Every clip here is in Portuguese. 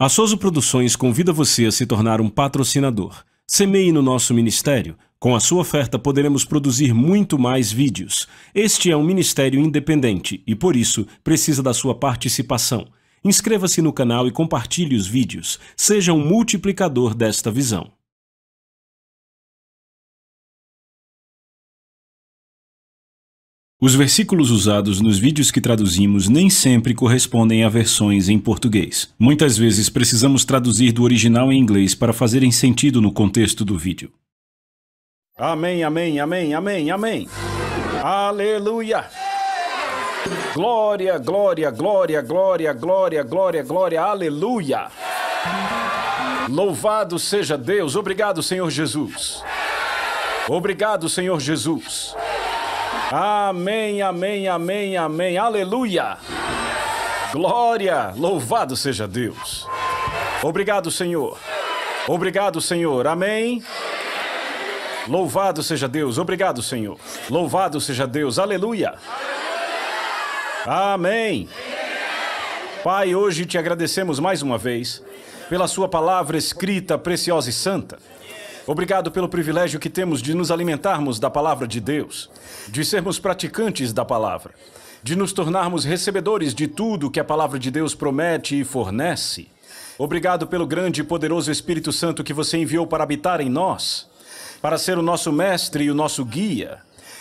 A Soso Produções convida você a se tornar um patrocinador. Semeie no nosso ministério. Com a sua oferta poderemos produzir muito mais vídeos. Este é um ministério independente e, por isso, precisa da sua participação. Inscreva-se no canal e compartilhe os vídeos. Seja um multiplicador desta visão. Os versículos usados nos vídeos que traduzimos nem sempre correspondem a versões em português. Muitas vezes precisamos traduzir do original em inglês para fazerem sentido no contexto do vídeo. Amém, amém, amém, amém, amém. Aleluia. Glória, glória, glória, glória, glória, glória, glória, aleluia. Louvado seja Deus. Obrigado, Senhor Jesus. Obrigado, Senhor Jesus. Amém, amém, amém, amém, aleluia. Glória, louvado seja Deus. Obrigado, Senhor. Obrigado, Senhor. Amém. Louvado seja Deus. Obrigado, Senhor. Louvado seja Deus. Aleluia. Amém. Pai, hoje te agradecemos mais uma vez pela sua palavra escrita, preciosa e santa. Obrigado pelo privilégio que temos de nos alimentarmos da palavra de Deus, de sermos praticantes da palavra, de nos tornarmos recebedores de tudo que a palavra de Deus promete e fornece. Obrigado pelo grande e poderoso Espírito Santo que você enviou para habitar em nós, para ser o nosso mestre e o nosso guia.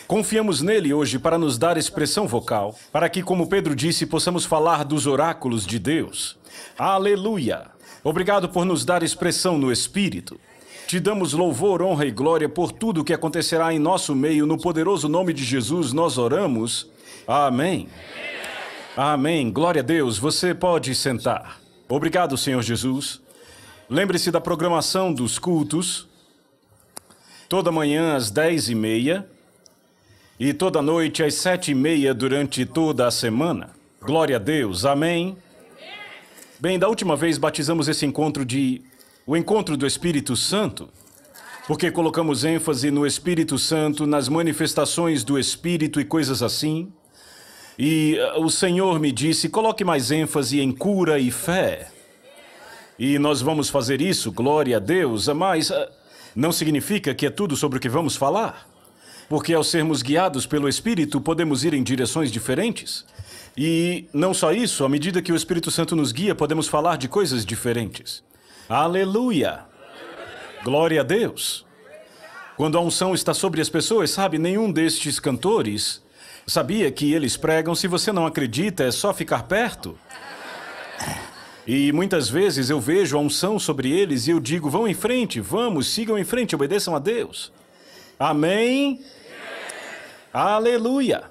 Confiamos nele hoje para nos dar expressão vocal, para que, como Pedro disse, possamos falar dos oráculos de Deus. Aleluia! Obrigado por nos dar expressão no Espírito. Te damos louvor, honra e glória por tudo o que acontecerá em nosso meio. No poderoso nome de Jesus nós oramos. Amém. Amém. Glória a Deus. Você pode sentar. Obrigado, Senhor Jesus. Lembre-se da programação dos cultos. Toda manhã às 10h30 e toda noite às 7h30 durante toda a semana. Glória a Deus. Amém. Bem, da última vez batizamos esse encontro de o encontro do Espírito Santo, porque colocamos ênfase no Espírito Santo, nas manifestações do Espírito e coisas assim. E o Senhor me disse, coloque mais ênfase em cura e fé. E nós vamos fazer isso, glória a Deus, mas não significa que é tudo sobre o que vamos falar. Porque ao sermos guiados pelo Espírito, podemos ir em direções diferentes. E não só isso, à medida que o Espírito Santo nos guia, podemos falar de coisas diferentes. Aleluia! Glória a Deus! Quando a unção está sobre as pessoas, sabe, nenhum destes cantores sabia que eles pregam. Se você não acredita, é só ficar perto. E muitas vezes eu vejo a unção sobre eles e eu digo, vão em frente, vamos, sigam em frente, obedeçam a Deus. Amém? Aleluia!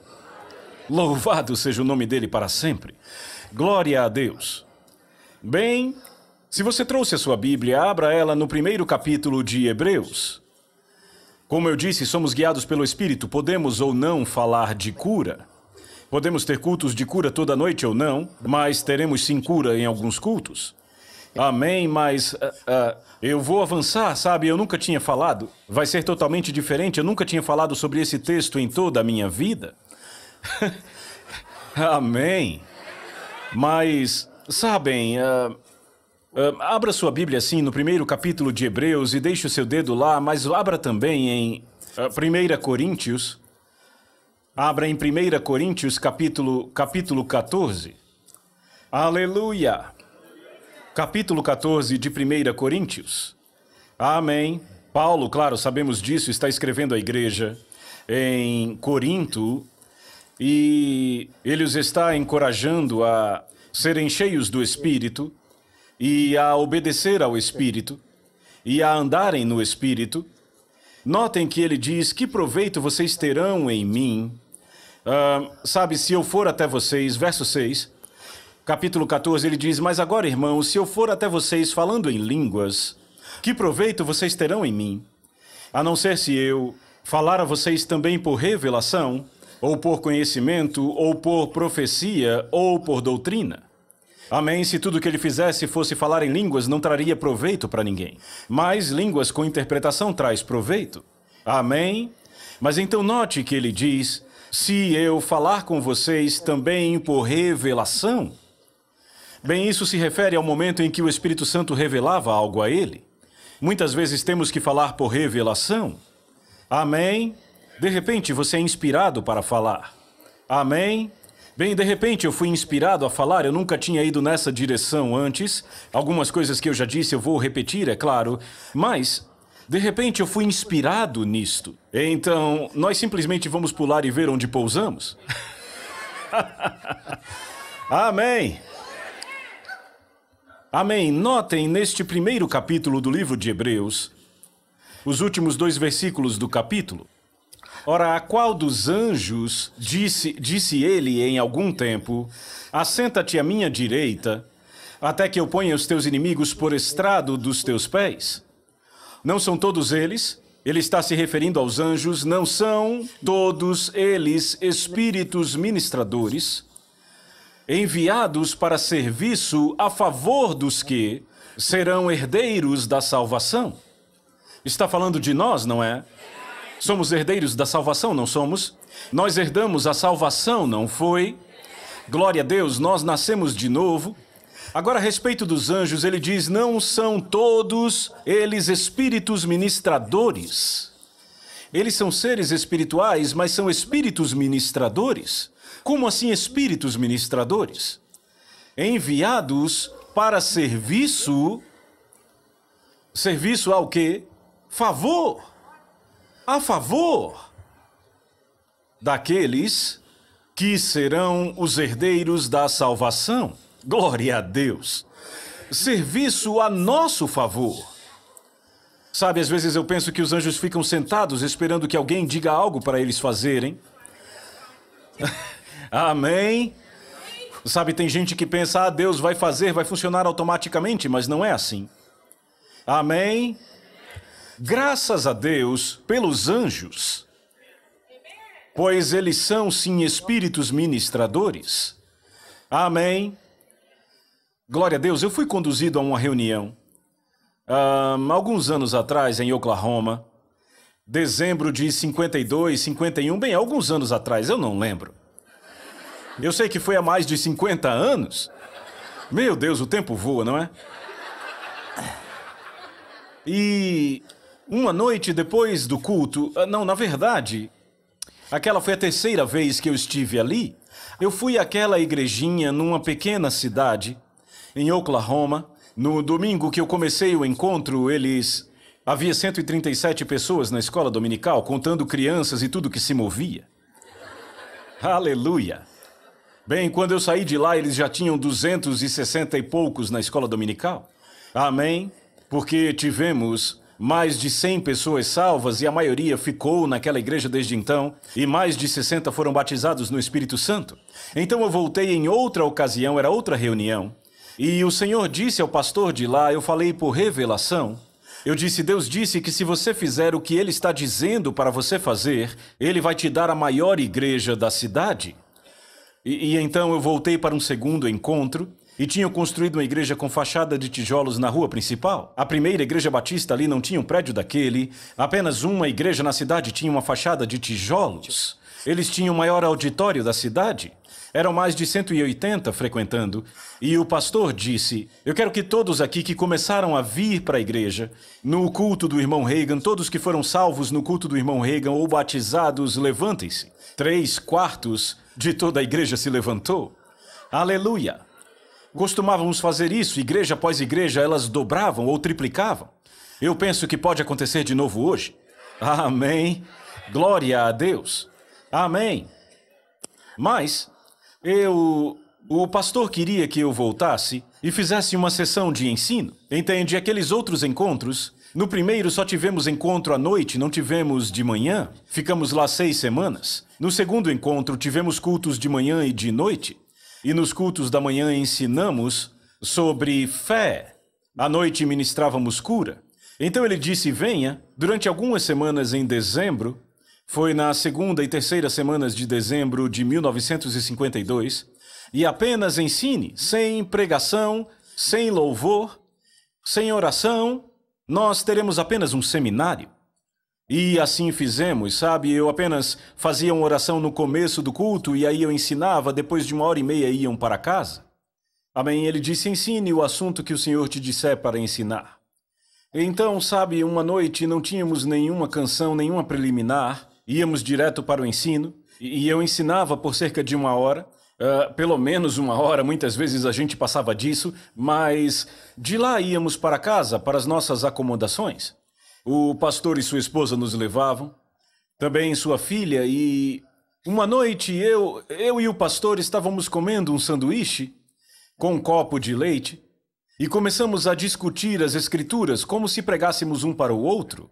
Louvado seja o nome dele para sempre. Glória a Deus. Bem, se você trouxe a sua Bíblia, abra ela no primeiro capítulo de Hebreus. Como eu disse, somos guiados pelo Espírito, podemos ou não falar de cura. Podemos ter cultos de cura toda noite ou não, mas teremos sim cura em alguns cultos. Amém, mas eu vou avançar, sabe? Eu nunca tinha falado. Vai ser totalmente diferente, eu nunca tinha falado sobre esse texto em toda a minha vida. Amém. Mas, sabem, abra sua Bíblia assim no primeiro capítulo de Hebreus e deixe o seu dedo lá, mas abra também em 1 Coríntios. Abra em 1 Coríntios capítulo 14. Aleluia! Capítulo 14 de 1 Coríntios. Amém. Paulo, claro, sabemos disso, está escrevendo à igreja em Corinto e ele os está encorajando a serem cheios do Espírito e a obedecer ao Espírito e a andarem no Espírito. Notem que ele diz, que proveito vocês terão em mim? Sabe, se eu for até vocês, verso 6, capítulo 14, ele diz, mas agora, irmãos, se eu for até vocês falando em línguas, que proveito vocês terão em mim? A não ser se eu falar a vocês também por revelação, ou por conhecimento, ou por profecia, ou por doutrina. Amém? Se tudo que ele fizesse fosse falar em línguas, não traria proveito para ninguém. Mas línguas com interpretação traz proveito. Amém? Mas então note que ele diz, se eu falar com vocês também por revelação. Bem, isso se refere ao momento em que o Espírito Santo revelava algo a ele. Muitas vezes temos que falar por revelação. Amém? De repente você é inspirado para falar. Amém? Bem, de repente eu fui inspirado a falar, eu nunca tinha ido nessa direção antes. Algumas coisas que eu já disse eu vou repetir, é claro. Mas, de repente eu fui inspirado nisto. Então, nós simplesmente vamos pular e ver onde pousamos? Amém! Amém. Notem neste primeiro capítulo do livro de Hebreus, os últimos 2 versículos do capítulo. Ora, a qual dos anjos disse ele em algum tempo, assenta-te à minha direita, até que eu ponha os teus inimigos por estrado dos teus pés? Não são todos eles? Ele está se referindo aos anjos. Não são todos eles espíritos ministradores, enviados para serviço a favor dos que serão herdeiros da salvação? Está falando de nós, não é? Somos herdeiros da salvação, não somos? Nós herdamos a salvação, não foi? Glória a Deus, nós nascemos de novo. Agora, a respeito dos anjos, ele diz, não são todos eles espíritos ministradores. Eles são seres espirituais, mas são espíritos ministradores. Como assim espíritos ministradores? Enviados para serviço. Serviço ao quê? Favor. A favor daqueles que serão os herdeiros da salvação. Glória a Deus. Serviço a nosso favor. Sabe, às vezes eu penso que os anjos ficam sentados esperando que alguém diga algo para eles fazerem. Amém? Sabe, tem gente que pensa, Deus vai fazer, vai funcionar automaticamente, mas não é assim. Amém? Graças a Deus pelos anjos, pois eles são sim espíritos ministradores. Amém? Glória a Deus. Eu fui conduzido a uma reunião alguns anos atrás em Oklahoma, dezembro de 52, 51, bem, alguns anos atrás, eu não lembro. Eu sei que foi há mais de 50 anos. Meu Deus, o tempo voa, não é? E uma noite depois do culto, não, na verdade, aquela foi a 3ª vez que eu estive ali. Eu fui àquela igrejinha numa pequena cidade, em Oklahoma. No domingo que eu comecei o encontro, havia 137 pessoas na escola dominical, contando crianças e tudo que se movia. Aleluia! Bem, quando eu saí de lá, eles já tinham 260 e poucos na escola dominical. Amém? Porque tivemos mais de 100 pessoas salvas e a maioria ficou naquela igreja desde então, e mais de 60 foram batizados no Espírito Santo. Então eu voltei em outra ocasião, era outra reunião, e o Senhor disse ao pastor de lá, eu falei por revelação, eu disse, Deus disse que se você fizer o que Ele está dizendo para você fazer, Ele vai te dar a maior igreja da cidade. E então eu voltei para um segundo encontro, e tinham construído uma igreja com fachada de tijolos na rua principal. A primeira igreja batista ali não tinha um prédio daquele. Apenas uma igreja na cidade tinha uma fachada de tijolos. Eles tinham o maior auditório da cidade. Eram mais de 180 frequentando. E o pastor disse, eu quero que todos aqui que começaram a vir para a igreja, no culto do irmão Reagan, todos que foram salvos no culto do irmão Reagan ou batizados, levantem-se. 3/4 de toda a igreja se levantou. Aleluia! Costumávamos fazer isso, igreja após igreja, elas dobravam ou triplicavam. Eu penso que pode acontecer de novo hoje. Amém. Glória a Deus. Amém. Mas, o pastor queria que eu voltasse e fizesse uma sessão de ensino. Entende? Aqueles outros encontros, no primeiro só tivemos encontro à noite, não tivemos de manhã. Ficamos lá 6 semanas. No segundo encontro, tivemos cultos de manhã e de noite. E nos cultos da manhã ensinamos sobre fé. À noite ministrávamos cura. Então ele disse, venha, durante algumas semanas em dezembro, foi na 2ª e 3ª semanas de dezembro de 1952, e apenas ensine, sem pregação, sem louvor, sem oração, nós teremos apenas um seminário. E assim fizemos, sabe? Eu apenas fazia uma oração no começo do culto e aí eu ensinava, depois de 1h30 iam para casa. Amém. Ele disse, ensine o assunto que o Senhor te disser para ensinar. Então, sabe, uma noite não tínhamos nenhuma canção, nenhuma preliminar. Íamos direto para o ensino. E eu ensinava por cerca de 1 hora. Pelo menos 1 hora, muitas vezes a gente passava disso. Mas de lá íamos para casa, para as nossas acomodações. O pastor e sua esposa nos levavam. Também sua filha. E uma noite eu e o pastor estávamos comendo um sanduíche com um copo de leite. E começamos a discutir as escrituras como se pregássemos um para o outro.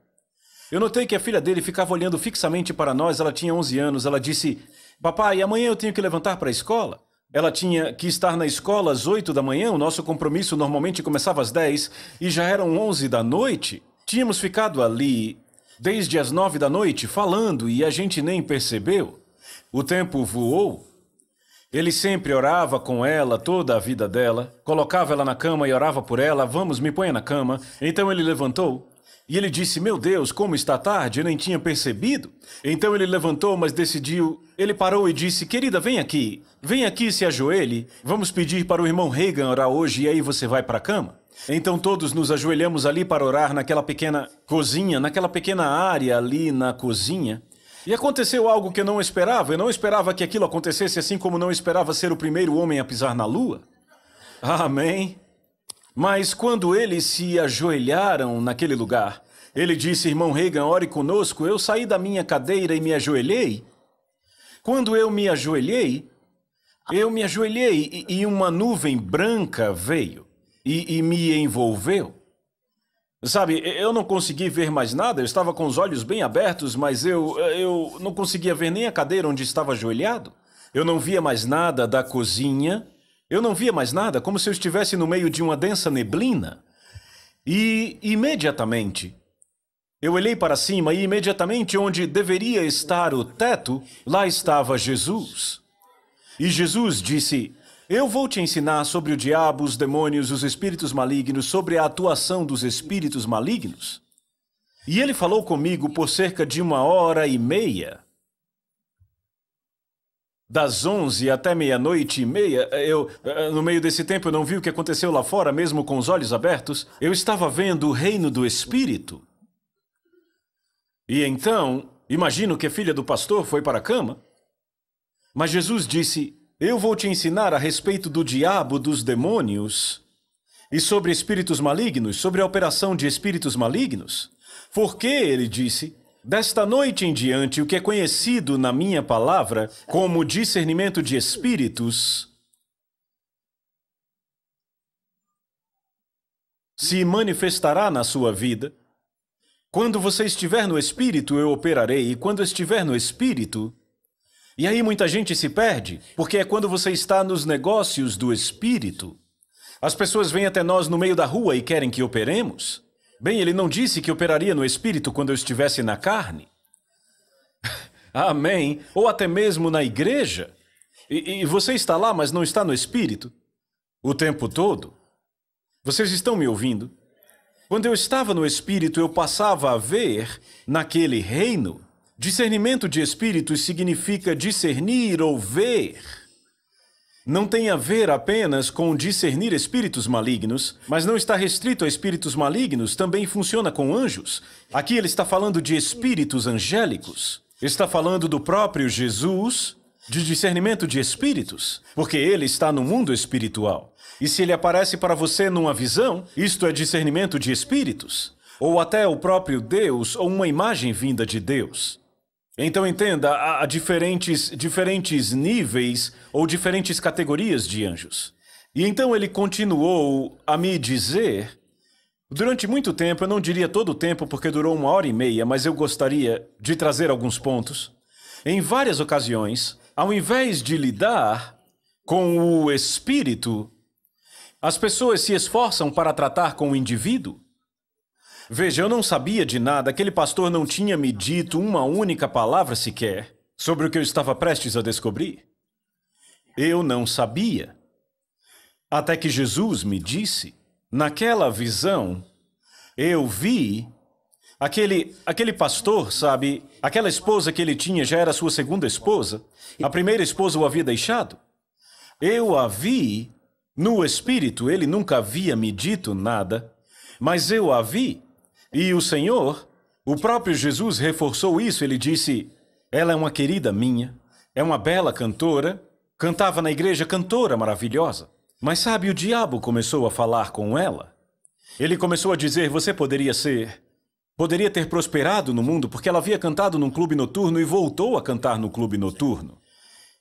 Eu notei que a filha dele ficava olhando fixamente para nós. Ela tinha 11 anos. Ela disse, papai, amanhã eu tenho que levantar para a escola. Ela tinha que estar na escola às 8 da manhã. O nosso compromisso normalmente começava às 10 e já eram 11 da noite. Tínhamos ficado ali desde as 9 da noite falando e a gente nem percebeu. O tempo voou. Ele sempre orava com ela toda a vida dela, colocava ela na cama e orava por ela, vamos, me ponha na cama. Então ele levantou e ele disse, meu Deus, como está tarde, eu nem tinha percebido. Então ele levantou, mas decidiu, ele parou e disse, querida, vem aqui se ajoelhe, vamos pedir para o irmão Reagan orar hoje e aí você vai para a cama. Então todos nos ajoelhamos ali para orar naquela pequena cozinha, naquela pequena área ali na cozinha. E aconteceu algo que eu não esperava. Eu não esperava que aquilo acontecesse, assim como não esperava ser o primeiro homem a pisar na lua. Amém. Mas quando eles se ajoelharam naquele lugar, ele disse, irmão Reagan, ore conosco. Eu saí da minha cadeira e me ajoelhei. Quando eu me ajoelhei e uma nuvem branca veio e me envolveu. Sabe, eu não consegui ver mais nada, eu estava com os olhos bem abertos, mas eu não conseguia ver nem a cadeira onde estava ajoelhado. Eu não via mais nada da cozinha, eu não via mais nada, como se eu estivesse no meio de uma densa neblina. E imediatamente, eu olhei para cima e imediatamente onde deveria estar o teto, lá estava Jesus. E Jesus disse, eu vou te ensinar sobre o diabo, os demônios, os espíritos malignos, sobre a atuação dos espíritos malignos. E ele falou comigo por cerca de 1h30. Das 11 até 00:30, no meio desse tempo, eu não vi o que aconteceu lá fora, mesmo com os olhos abertos. Eu estava vendo o reino do Espírito. E então, imagino que a filha do pastor foi para a cama. Mas Jesus disse, eu vou te ensinar a respeito do diabo, dos demônios, e sobre espíritos malignos, sobre a operação de espíritos malignos. Porque, ele disse, desta noite em diante, o que é conhecido na minha palavra como discernimento de espíritos, se manifestará na sua vida. Quando você estiver no Espírito, eu operarei, e quando estiver no Espírito... E aí muita gente se perde, porque é quando você está nos negócios do Espírito. As pessoas vêm até nós no meio da rua e querem que operemos. Bem, ele não disse que operaria no Espírito quando eu estivesse na carne. Amém. Ou até mesmo na igreja. E você está lá, mas não está no Espírito o tempo todo. Vocês estão me ouvindo? Quando eu estava no Espírito, eu passava a ver naquele reino. Discernimento de espíritos significa discernir ou ver. Não tem a ver apenas com discernir espíritos malignos, mas não está restrito a espíritos malignos, também funciona com anjos. Aqui ele está falando de espíritos angélicos. Está falando do próprio Jesus, de discernimento de espíritos, porque ele está no mundo espiritual. E se ele aparece para você numa visão, isto é discernimento de espíritos, ou até o próprio Deus, ou uma imagem vinda de Deus. Então entenda, há diferentes níveis ou diferentes categorias de anjos. E então ele continuou a me dizer, durante muito tempo, eu não diria todo o tempo porque durou 1h30, mas eu gostaria de trazer alguns pontos. Em várias ocasiões, ao invés de lidar com o espírito, as pessoas se esforçam para tratar com o indivíduo. Veja, eu não sabia de nada, aquele pastor não tinha me dito uma única palavra sequer sobre o que eu estava prestes a descobrir. Eu não sabia. Até que Jesus me disse, naquela visão, eu vi aquele pastor, sabe, aquela esposa que ele tinha já era sua segunda esposa, a primeira esposa o havia deixado. Eu a vi No espírito, ele nunca havia me dito nada, mas eu a vi. E o Senhor, o próprio Jesus, reforçou isso. Ele disse, ela é uma querida minha, é uma bela cantora, cantava na igreja, cantora maravilhosa. Mas sabe, o diabo começou a falar com ela. Ele começou a dizer, você poderia ter prosperado no mundo, porque ela havia cantado num clube noturno e voltou a cantar no clube noturno.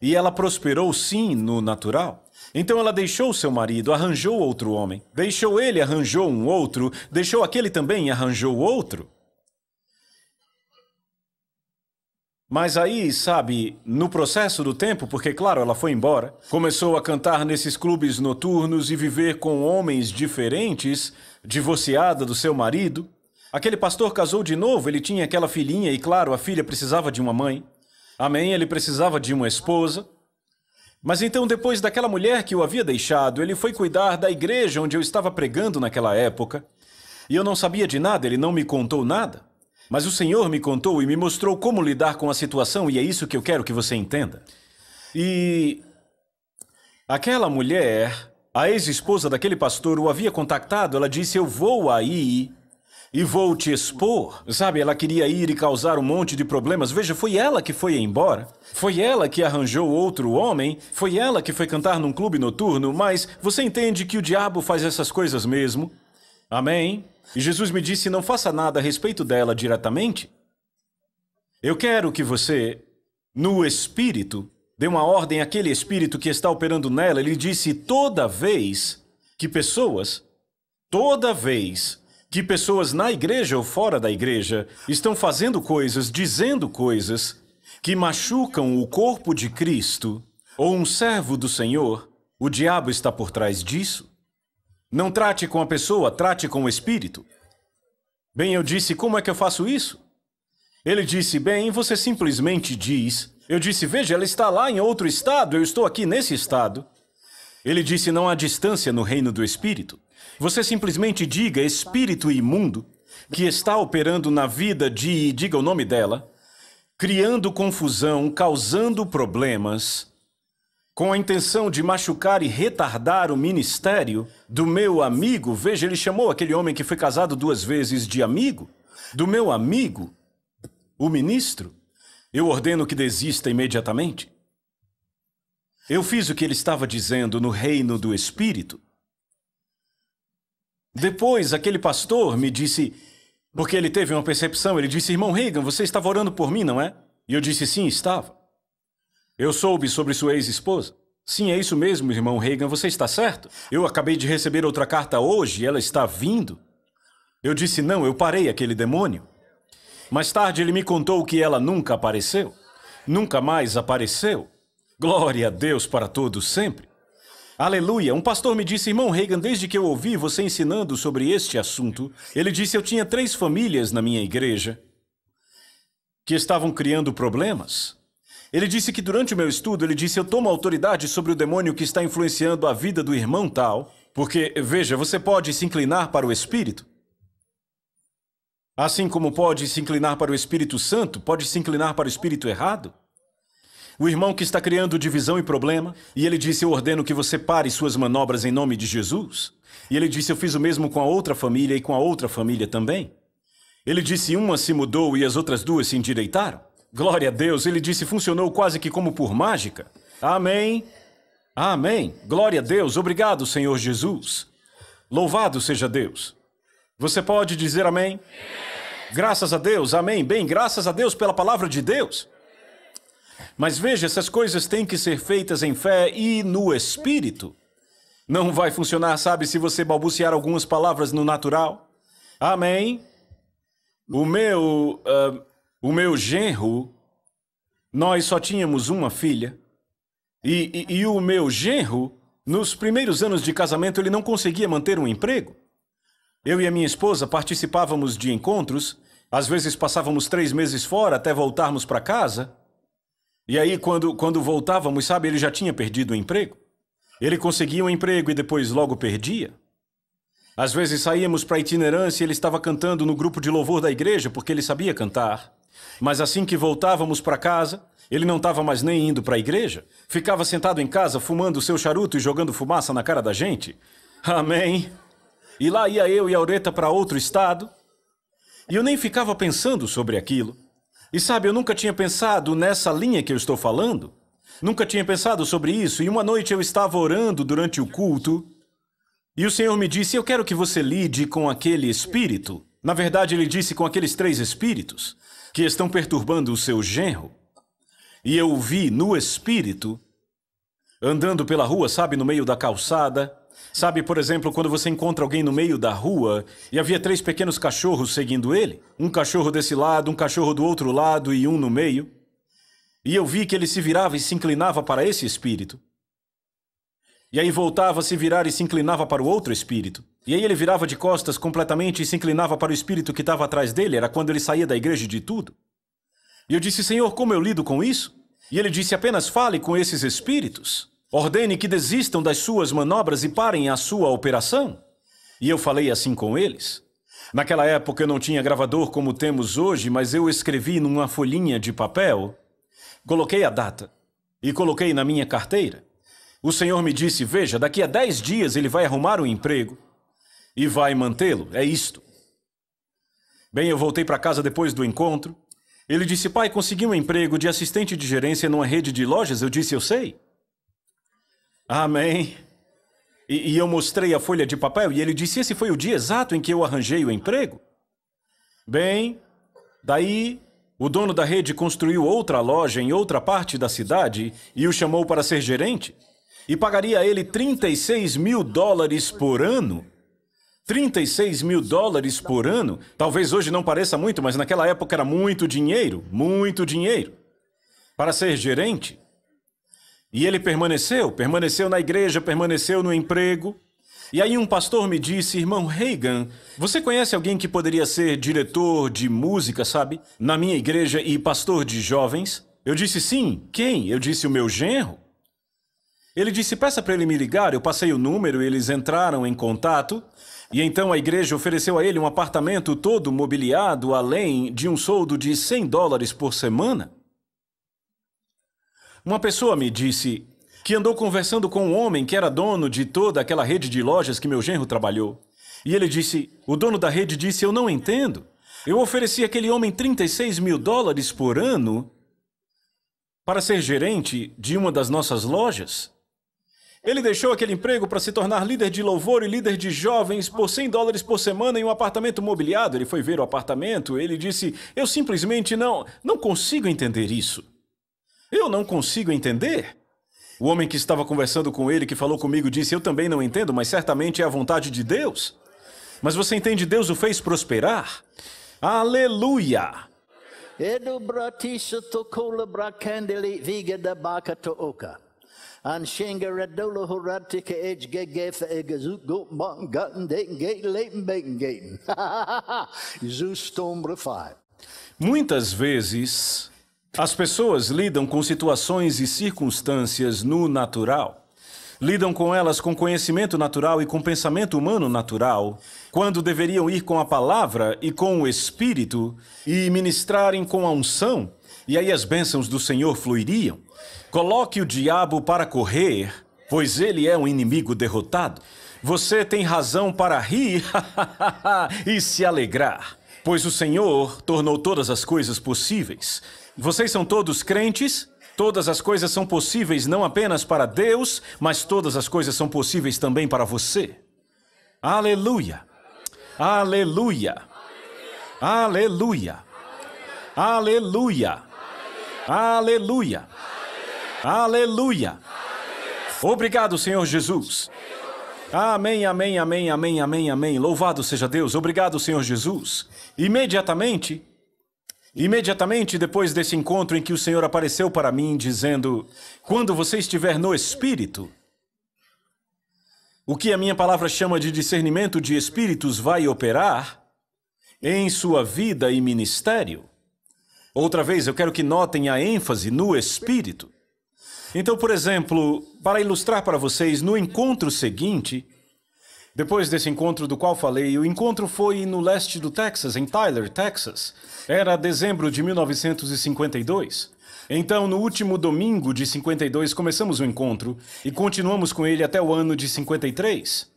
E ela prosperou sim no natural. Então ela deixou seu marido, arranjou outro homem. Deixou ele, arranjou um outro. Deixou aquele também e arranjou outro. Mas aí, sabe, no processo do tempo, porque claro, ela foi embora, começou a cantar nesses clubes noturnos e viver com homens diferentes, divorciada do seu marido. Aquele pastor casou de novo, ele tinha aquela filhinha e claro, a filha precisava de uma mãe. Amém, ele precisava de uma esposa. Mas então, depois daquela mulher que o havia deixado, ele foi cuidar da igreja onde eu estava pregando naquela época. E eu não sabia de nada, ele não me contou nada. Mas o Senhor me contou e me mostrou como lidar com a situação, e é isso que eu quero que você entenda. E aquela mulher, a ex-esposa daquele pastor, o havia contactado, ela disse, eu vou aí e vou te expor. Sabe, ela queria ir e causar um monte de problemas. Veja, foi ela que foi embora. Foi ela que arranjou outro homem. Foi ela que foi cantar num clube noturno. Mas você entende que o diabo faz essas coisas mesmo? Amém? E Jesus me disse, não faça nada a respeito dela diretamente. Eu quero que você, no espírito, dê uma ordem àquele espírito que está operando nela. Ele disse, toda vez que pessoas na igreja ou fora da igreja estão fazendo coisas, dizendo coisas que machucam o corpo de Cristo ou um servo do Senhor, o diabo está por trás disso. Não trate com a pessoa, trate com o espírito. Bem, eu disse, como é que eu faço isso? Ele disse, bem, você simplesmente diz. Eu disse, veja, ela está lá em outro estado, eu estou aqui nesse estado. Ele disse, não há distância no reino do espírito. Você simplesmente diga, espírito imundo, que está operando na vida de, diga o nome dela, criando confusão, causando problemas, com a intenção de machucar e retardar o ministério do meu amigo. Veja, ele chamou aquele homem que foi casado 2 vezes de amigo. Do meu amigo, o ministro. Eu ordeno que desista imediatamente. Eu fiz o que ele estava dizendo no reino do Espírito. Depois, aquele pastor me disse, porque ele teve uma percepção, ele disse, irmão Reagan, você estava orando por mim, não é? E eu disse, sim, estava. Eu soube sobre sua ex-esposa. Sim, é isso mesmo, irmão Reagan, você está certo. Eu acabei de receber outra carta hoje, ela está vindo. Eu disse, não, eu parei aquele demônio. Mais tarde ele me contou que ela nunca apareceu. Nunca mais apareceu. Glória a Deus para todos sempre. Aleluia. Um pastor me disse, irmão Reagan, desde que eu ouvi você ensinando sobre este assunto, ele disse, eu tinha 3 famílias na minha igreja que estavam criando problemas. Ele disse que durante o meu estudo, ele disse, eu tomo autoridade sobre o demônio que está influenciando a vida do irmão tal, porque, veja, você pode se inclinar para o Espírito, assim como pode se inclinar para o Espírito Santo, pode se inclinar para o Espírito errado. O irmão que está criando divisão e problema, e ele disse, eu ordeno que você pare suas manobras em nome de Jesus. E ele disse, eu fiz o mesmo com a outra família e com a outra família também. Ele disse, uma se mudou e as outras 2 se endireitaram. Glória a Deus, ele disse, funcionou quase que como por mágica. Amém. Amém. Glória a Deus, obrigado, Senhor Jesus. Louvado seja Deus. Você pode dizer amém? Amém. Graças a Deus, amém. Bem, graças a Deus pela palavra de Deus. Mas veja, essas coisas têm que ser feitas em fé e no Espírito. Não vai funcionar, sabe, se você balbuciar algumas palavras no natural. Amém. O meu genro, nós só tínhamos uma filha. E o meu genro, nos primeiros anos de casamento, ele não conseguia manter um emprego. Eu e a minha esposa participávamos de encontros. Às vezes passávamos 3 meses fora até voltarmos para casa. E aí, quando voltávamos, sabe, ele já tinha perdido o emprego. Ele conseguia um emprego e depois logo perdia. Às vezes saíamos para itinerância e ele estava cantando no grupo de louvor da igreja porque ele sabia cantar. Mas assim que voltávamos para casa, ele não estava mais nem indo para a igreja. Ficava sentado em casa, fumando seu charuto e jogando fumaça na cara da gente. Amém. E lá ia eu e a Aureta para outro estado. E eu nem ficava pensando sobre aquilo. E sabe, eu nunca tinha pensado nessa linha que eu estou falando. Nunca tinha pensado sobre isso. E uma noite eu estava orando durante o culto. E o Senhor me disse, eu quero que você lide com aquele espírito. Na verdade, ele disse com aqueles 3 espíritos que estão perturbando o seu genro. E eu o vi no espírito, andando pela rua, sabe, no meio da calçada. Sabe, por exemplo, quando você encontra alguém no meio da rua e havia 3 pequenos cachorros seguindo ele. Um cachorro desse lado, um cachorro do outro lado e um no meio. E eu vi que ele se virava e se inclinava para esse espírito. E aí voltava a se virar e se inclinava para o outro espírito. E aí ele virava de costas completamente e se inclinava para o espírito que estava atrás dele. Era quando ele saía da igreja de tudo. E eu disse, Senhor, como eu lido com isso? E ele disse, apenas fale com esses espíritos. Ordene que desistam das suas manobras e parem a sua operação. E eu falei assim com eles. Naquela época eu não tinha gravador como temos hoje, mas eu escrevi numa folhinha de papel, coloquei a data e coloquei na minha carteira. O Senhor me disse, veja, daqui a 10 dias ele vai arrumar um emprego e vai mantê-lo, é isto. Bem, eu voltei para casa depois do encontro. Ele disse, pai, consegui um emprego de assistente de gerência numa rede de lojas. Eu disse, eu sei. Amém. E eu mostrei a folha de papel e ele disse, esse foi o dia exato em que eu arranjei o emprego. Bem, daí o dono da rede construiu outra loja em outra parte da cidade e o chamou para ser gerente. E pagaria a ele $36.000 por ano. $36.000 por ano. Talvez hoje não pareça muito, mas naquela época era muito dinheiro. Muito dinheiro. Para ser gerente. E ele permaneceu na igreja, permaneceu no emprego. E aí um pastor me disse, irmão Reagan, você conhece alguém que poderia ser diretor de música, sabe? Na minha igreja e pastor de jovens? Eu disse, sim. Quem? Eu disse, o meu genro. Ele disse, peça para ele me ligar. Eu passei o número, eles entraram em contato. E então a igreja ofereceu a ele um apartamento todo mobiliado, além de um soldo de $100 por semana. Uma pessoa me disse que andou conversando com um homem que era dono de toda aquela rede de lojas que meu genro trabalhou. E ele disse, o dono da rede disse, eu não entendo. Eu ofereci àquele homem $36.000 por ano para ser gerente de uma das nossas lojas. Ele deixou aquele emprego para se tornar líder de louvor e líder de jovens por $100 por semana em um apartamento mobiliado. Ele foi ver o apartamento, ele disse, eu simplesmente não consigo entender isso. Eu não consigo entender. O homem que estava conversando com ele, que falou comigo, disse, eu também não entendo, mas certamente é a vontade de Deus. Mas você entende, Deus o fez prosperar. Aleluia! Muitas vezes, as pessoas lidam com situações e circunstâncias no natural. Lidam com elas com conhecimento natural e com pensamento humano natural, quando deveriam ir com a palavra e com o Espírito e ministrarem com a unção, e aí as bênçãos do Senhor fluiriam. Coloque o diabo para correr, pois ele é um inimigo derrotado. Você tem razão para rir e se alegrar, pois o Senhor tornou todas as coisas possíveis. Vocês são todos crentes? Todas as coisas são possíveis não apenas para Deus, mas todas as coisas são possíveis também para você. Aleluia! Aleluia! Aleluia! Aleluia! Aleluia! Aleluia! Obrigado, Senhor Jesus. Amém, amém, amém, amém, amém, amém. Louvado seja Deus. Obrigado, Senhor Jesus. Imediatamente depois desse encontro em que o Senhor apareceu para mim, dizendo, quando você estiver no Espírito, o que a minha palavra chama de discernimento de espíritos vai operar em sua vida e ministério. Outra vez, eu quero que notem a ênfase no Espírito. Então, por exemplo, para ilustrar para vocês, no encontro seguinte, Depois desse encontro do qual falei, o encontro foi no leste do Texas, em Tyler, Texas. Era dezembro de 1952. Então, no último domingo de 52, começamos o encontro e continuamos com ele até o ano de 53.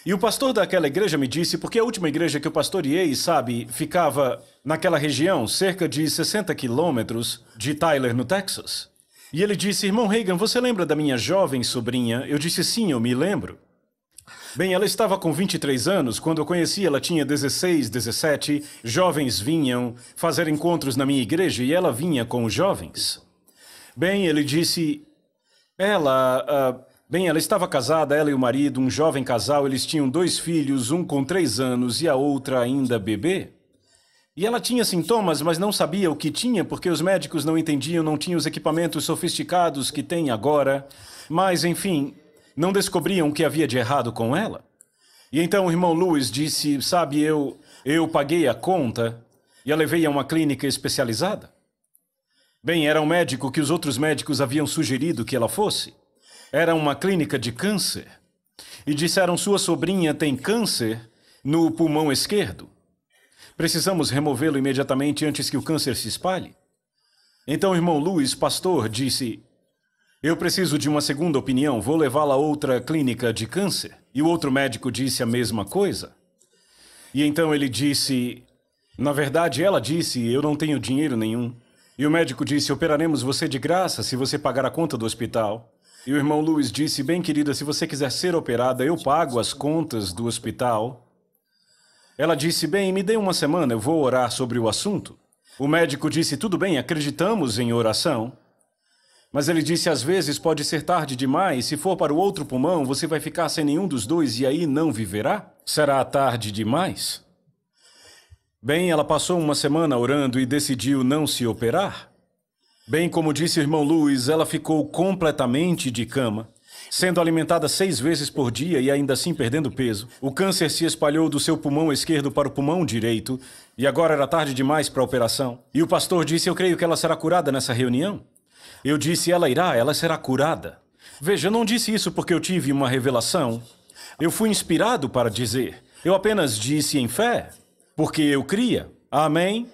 E o pastor daquela igreja me disse, porque a última igreja que eu pastoreei, sabe, ficava naquela região, cerca de 60 quilômetros de Tyler, no Texas. E ele disse, irmão Reagan, você lembra da minha jovem sobrinha? Eu disse, sim, eu me lembro. Bem, ela estava com 23 anos, quando eu conheci ela tinha 16, 17, jovens vinham fazer encontros na minha igreja e ela vinha com os jovens. Bem, ele disse, ela estava casada, ela e o marido, um jovem casal, eles tinham 2 filhos, um com 3 anos e a outra ainda bebê. E ela tinha sintomas, mas não sabia o que tinha, porque os médicos não entendiam, não tinham os equipamentos sofisticados que tem agora. Mas, enfim, não descobriam o que havia de errado com ela. E então o irmão Lewis disse, sabe, eu paguei a conta e a levei a uma clínica especializada. Bem, era um médico que os outros médicos haviam sugerido que ela fosse. Era uma clínica de câncer. E disseram, sua sobrinha tem câncer no pulmão esquerdo. Precisamos removê-lo imediatamente antes que o câncer se espalhe. Então o irmão Lewis, pastor, disse, eu preciso de uma segunda opinião, vou levá-la a outra clínica de câncer. E o outro médico disse a mesma coisa. E então ele disse, na verdade ela disse, eu não tenho dinheiro nenhum. E o médico disse, operaremos você de graça se você pagar a conta do hospital. E o irmão Lewis disse, bem querida, se você quiser ser operada, eu pago as contas do hospital. Ela disse, bem, me dê uma semana, eu vou orar sobre o assunto. O médico disse, tudo bem, acreditamos em oração. Mas ele disse, às vezes pode ser tarde demais, se for para o outro pulmão, você vai ficar sem nenhum dos dois e aí não viverá? Será tarde demais? Bem, ela passou uma semana orando e decidiu não se operar. Bem, como disse o irmão Lewis, ela ficou completamente de cama, sendo alimentada 6 vezes por dia e ainda assim perdendo peso. O câncer se espalhou do seu pulmão esquerdo para o pulmão direito e agora era tarde demais para a operação. E o pastor disse, eu creio que ela será curada nessa reunião. Eu disse, ela será curada. Veja, eu não disse isso porque eu tive uma revelação. Eu fui inspirado para dizer. Eu apenas disse em fé, porque eu cria. Amém?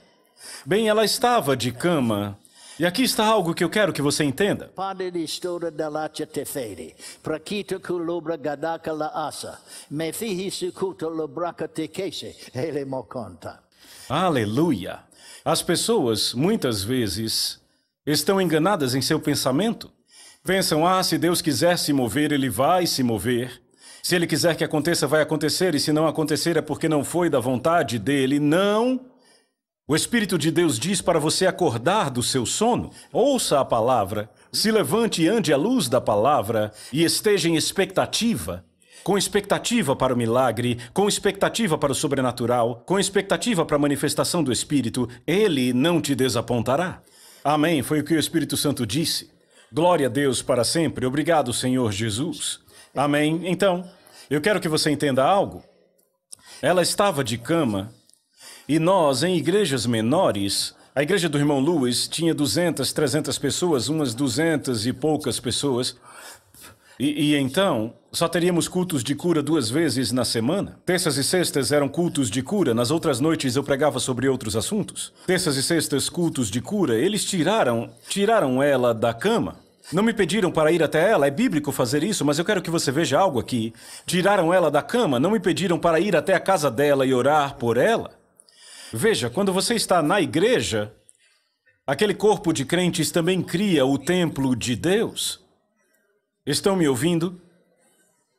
Bem, ela estava de cama. E aqui está algo que eu quero que você entenda. Aleluia! As pessoas, muitas vezes, estão enganadas em seu pensamento. Pensam, se Deus quiser se mover, Ele vai se mover. Se Ele quiser que aconteça, vai acontecer. E se não acontecer, é porque não foi da vontade dEle. Não! O Espírito de Deus diz para você acordar do seu sono. Ouça a palavra, se levante e ande à luz da palavra e esteja em expectativa. Com expectativa para o milagre, com expectativa para o sobrenatural, com expectativa para a manifestação do Espírito, Ele não te desapontará. Amém, foi o que o Espírito Santo disse. Glória a Deus para sempre. Obrigado, Senhor Jesus. Amém. Então, eu quero que você entenda algo. Ela estava de cama. E nós, em igrejas menores, a igreja do irmão Lewis tinha 200, 300 pessoas, umas 200 e poucas pessoas. E então, só teríamos cultos de cura 2 vezes na semana. Terças e sextas eram cultos de cura, nas outras noites eu pregava sobre outros assuntos. Terças e sextas, cultos de cura, eles tiraram ela da cama. Não me pediram para ir até ela, é bíblico fazer isso, mas eu quero que você veja algo aqui. Tiraram ela da cama, não me pediram para ir até a casa dela e orar por ela. Veja, quando você está na igreja, aquele corpo de crentes também cria o templo de Deus. Estão me ouvindo?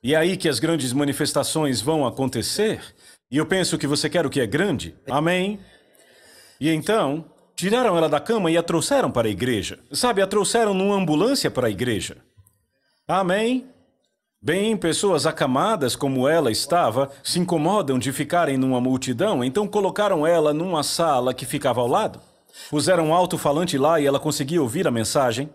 E é aí que as grandes manifestações vão acontecer. E eu penso que você quer o que é grande. Amém? E então, tiraram ela da cama e a trouxeram para a igreja. Sabe, a trouxeram numa ambulância para a igreja. Amém? Bem, pessoas acamadas como ela estava se incomodam de ficarem numa multidão, então colocaram ela numa sala que ficava ao lado. Puseram um alto-falante lá e ela conseguia ouvir a mensagem.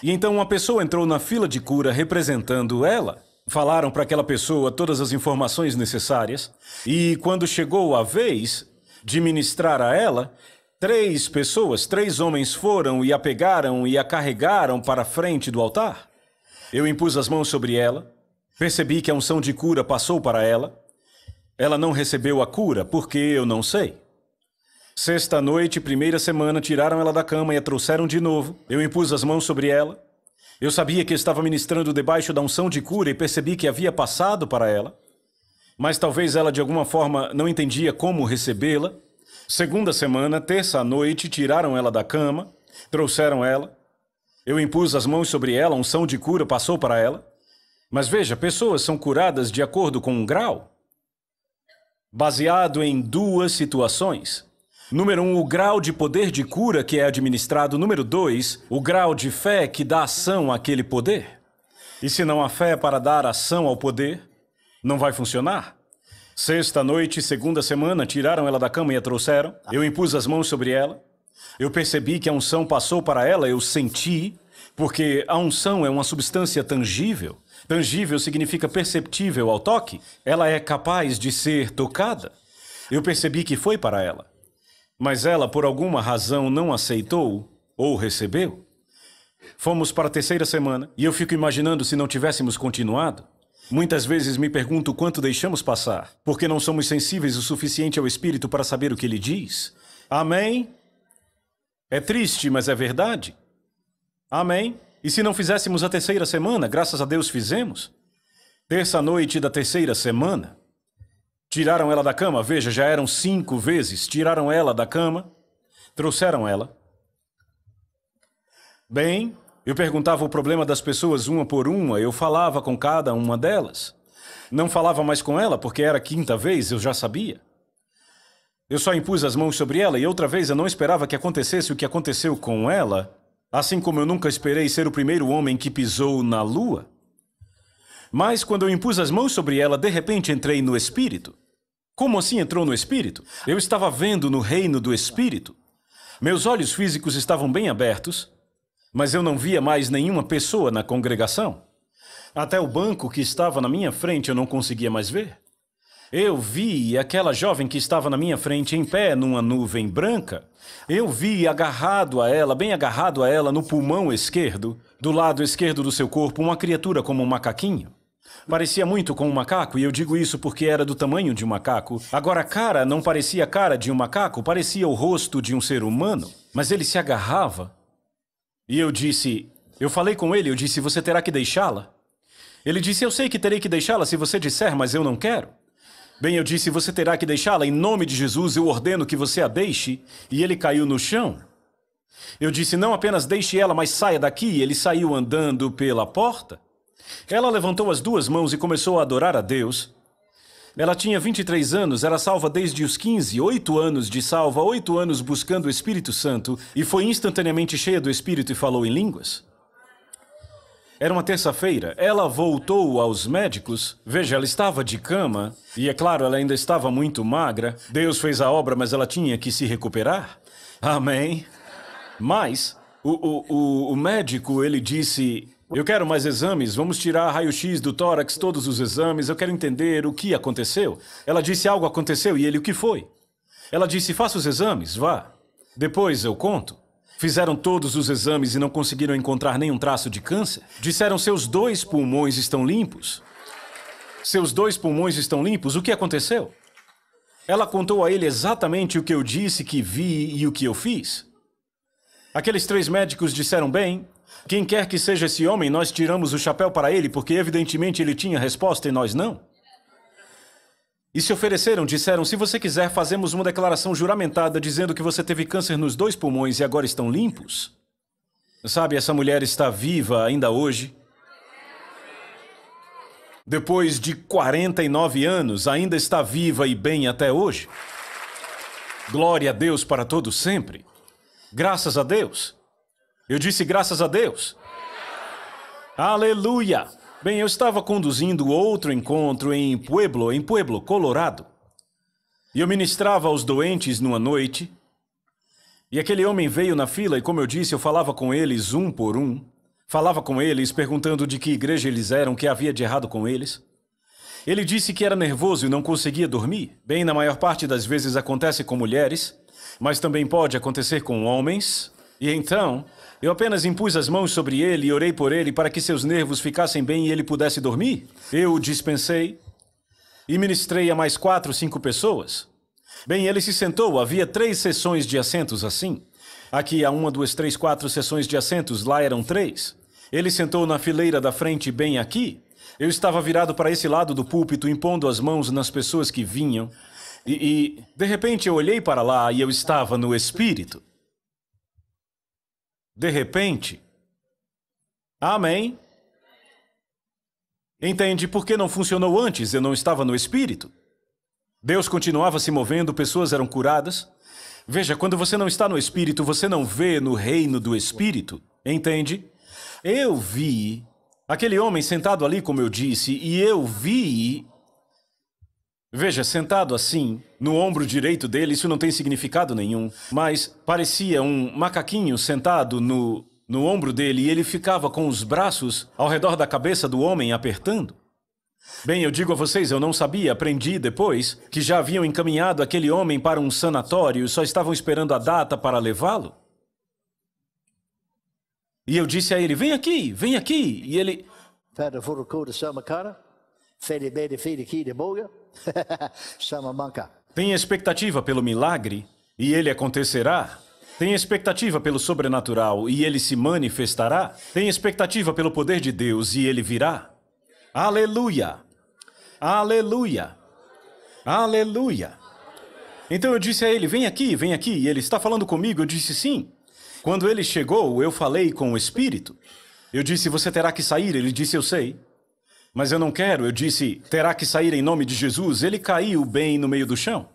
E então uma pessoa entrou na fila de cura representando ela. Falaram para aquela pessoa todas as informações necessárias. E quando chegou a vez de ministrar a ela, 3 pessoas, 3 homens foram e a pegaram e a carregaram para a frente do altar. Eu impus as mãos sobre ela. Percebi que a unção de cura passou para ela. Ela não recebeu a cura porque eu não sei. Sexta noite, primeira semana, tiraram ela da cama e a trouxeram de novo. Eu impus as mãos sobre ela. Eu sabia que estava ministrando debaixo da unção de cura e percebi que havia passado para ela. Mas talvez ela de alguma forma não entendia como recebê-la. Segunda semana, terça à noite, tiraram ela da cama, trouxeram ela. Eu impus as mãos sobre ela, a unção de cura passou para ela. Mas veja, pessoas são curadas de acordo com um grau, baseado em duas situações. Número 1, o grau de poder de cura que é administrado. Número 2, o grau de fé que dá ação àquele poder. E se não há fé para dar ação ao poder, não vai funcionar. Sexta noite, segunda semana, tiraram ela da cama e a trouxeram. Eu impus as mãos sobre ela. Eu percebi que a unção passou para ela, eu senti, porque a unção é uma substância tangível. Tangível significa perceptível ao toque. Ela é capaz de ser tocada. Eu percebi que foi para ela. Mas ela, por alguma razão, não aceitou ou recebeu. Fomos para a terceira semana e eu fico imaginando se não tivéssemos continuado. Muitas vezes me pergunto quanto deixamos passar, porque não somos sensíveis o suficiente ao Espírito para saber o que ele diz. Amém? É triste, mas é verdade. Amém? E se não fizéssemos a terceira semana, graças a Deus fizemos. Terça noite da terceira semana. Tiraram ela da cama, veja, já eram 5 vezes. Tiraram ela da cama, trouxeram ela. Bem, eu perguntava o problema das pessoas uma por uma, eu falava com cada uma delas. Não falava mais com ela, porque era a 5ª vez, eu já sabia. Eu só impus as mãos sobre ela e outra vez eu não esperava que acontecesse o que aconteceu com ela, assim como eu nunca esperei ser o primeiro homem que pisou na lua. Mas quando eu impus as mãos sobre ela, de repente entrei no Espírito. Como assim entrou no Espírito? Eu estava vendo no reino do Espírito. Meus olhos físicos estavam bem abertos, mas eu não via mais nenhuma pessoa na congregação. Até o banco que estava na minha frente eu não conseguia mais ver. Eu vi aquela jovem que estava na minha frente em pé numa nuvem branca. Eu vi agarrado a ela, bem agarrado a ela no pulmão esquerdo, do lado esquerdo do seu corpo, uma criatura como um macaquinho. Parecia muito com um macaco, e eu digo isso porque era do tamanho de um macaco. Agora, a cara não parecia a cara de um macaco, parecia o rosto de um ser humano. Mas ele se agarrava. E eu falei com ele, eu disse, você terá que deixá-la. Ele disse, eu sei que terei que deixá-la se você disser, mas eu não quero. Bem, eu disse, você terá que deixá-la, em nome de Jesus, eu ordeno que você a deixe. E ele caiu no chão. Eu disse, não apenas deixe ela, mas saia daqui. Ele saiu andando pela porta. Ela levantou as 2 mãos e começou a adorar a Deus. Ela tinha 23 anos, era salva desde os 15, 8 anos de salva, 8 anos buscando o Espírito Santo, e foi instantaneamente cheia do Espírito e falou em línguas. Era uma terça-feira, ela voltou aos médicos. Veja, ela estava de cama, e é claro, ela ainda estava muito magra. Deus fez a obra, mas ela tinha que se recuperar. Amém. Mas, o médico, ele disse, eu quero mais exames, vamos tirar raio-x do tórax, todos os exames, eu quero entender o que aconteceu. Ela disse, algo aconteceu, e ele, o que foi? Ela disse, faça os exames, vá. Depois eu conto. Fizeram todos os exames e não conseguiram encontrar nenhum traço de câncer. Disseram, seus 2 pulmões estão limpos. Seus 2 pulmões estão limpos, o que aconteceu? Ela contou a ele exatamente o que eu disse que vi e o que eu fiz. Aqueles 3 médicos disseram, bem, quem quer que seja esse homem, nós tiramos o chapéu para ele, porque evidentemente ele tinha resposta e nós não. E se ofereceram, disseram, se você quiser, fazemos uma declaração juramentada dizendo que você teve câncer nos 2 pulmões e agora estão limpos. Sabe, essa mulher está viva ainda hoje. Depois de 49 anos, ainda está viva e bem até hoje. Glória a Deus para todo sempre. Graças a Deus. Eu disse graças a Deus. Aleluia! Bem, eu estava conduzindo outro encontro em Pueblo, Colorado. E eu ministrava aos doentes numa noite. E aquele homem veio na fila e, como eu disse, eu falava com eles um por um. Falava com eles, perguntando de que igreja eles eram, o que havia de errado com eles. Ele disse que era nervoso e não conseguia dormir. Bem, na maior parte das vezes acontece com mulheres, mas também pode acontecer com homens. E então, Eu apenas impus as mãos sobre ele e orei por ele para que seus nervos ficassem bem e ele pudesse dormir. Eu o dispensei e ministrei a mais 4, 5 pessoas. Bem, ele se sentou, havia 3 seções de assentos assim. Aqui há 1, 2, 3, 4 seções de assentos, lá eram 3. Ele sentou na fileira da frente bem aqui. Eu estava virado para esse lado do púlpito, impondo as mãos nas pessoas que vinham. E de repente eu olhei para lá e eu estava no Espírito. De repente. Amém. Entende por que não funcionou antes? Eu não estava no Espírito. Deus continuava se movendo, pessoas eram curadas. Veja, quando você não está no Espírito, você não vê no reino do Espírito. Entende? Eu vi aquele homem sentado ali, como eu disse, e eu vi... Veja, sentado assim, no ombro direito dele, isso não tem significado nenhum, mas parecia um macaquinho sentado no ombro dele e ele ficava com os braços ao redor da cabeça do homem apertando. Bem, eu digo a vocês, eu não sabia, aprendi depois, que já haviam encaminhado aquele homem para um sanatório e só estavam esperando a data para levá-lo. E eu disse a ele, vem aqui, e ele... Tem expectativa pelo milagre, e ele acontecerá. Tem expectativa pelo sobrenatural, e ele se manifestará. Tem expectativa pelo poder de Deus, e ele virá. Aleluia! Aleluia! Aleluia! Então eu disse a ele, vem aqui, e ele está falando comigo, eu disse sim. Quando ele chegou, eu falei com o Espírito. Eu disse, você terá que sair, ele disse, eu sei. Mas eu não quero, eu disse, terá que sair em nome de Jesus. Ele caiu bem no meio do chão.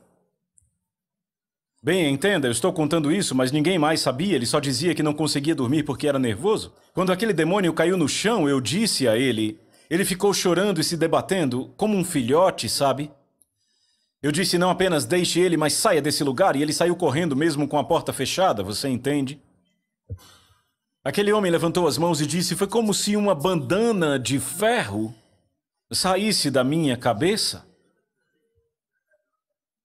Bem, entenda, eu estou contando isso, mas ninguém mais sabia, ele só dizia que não conseguia dormir porque era nervoso. Quando aquele demônio caiu no chão, eu disse a ele, ele ficou chorando e se debatendo, como um filhote, sabe? Eu disse, não apenas deixe ele, mas saia desse lugar, e ele saiu correndo mesmo com a porta fechada, você entende? Aquele homem levantou as mãos e disse, foi como se uma bandana de ferro saísse da minha cabeça.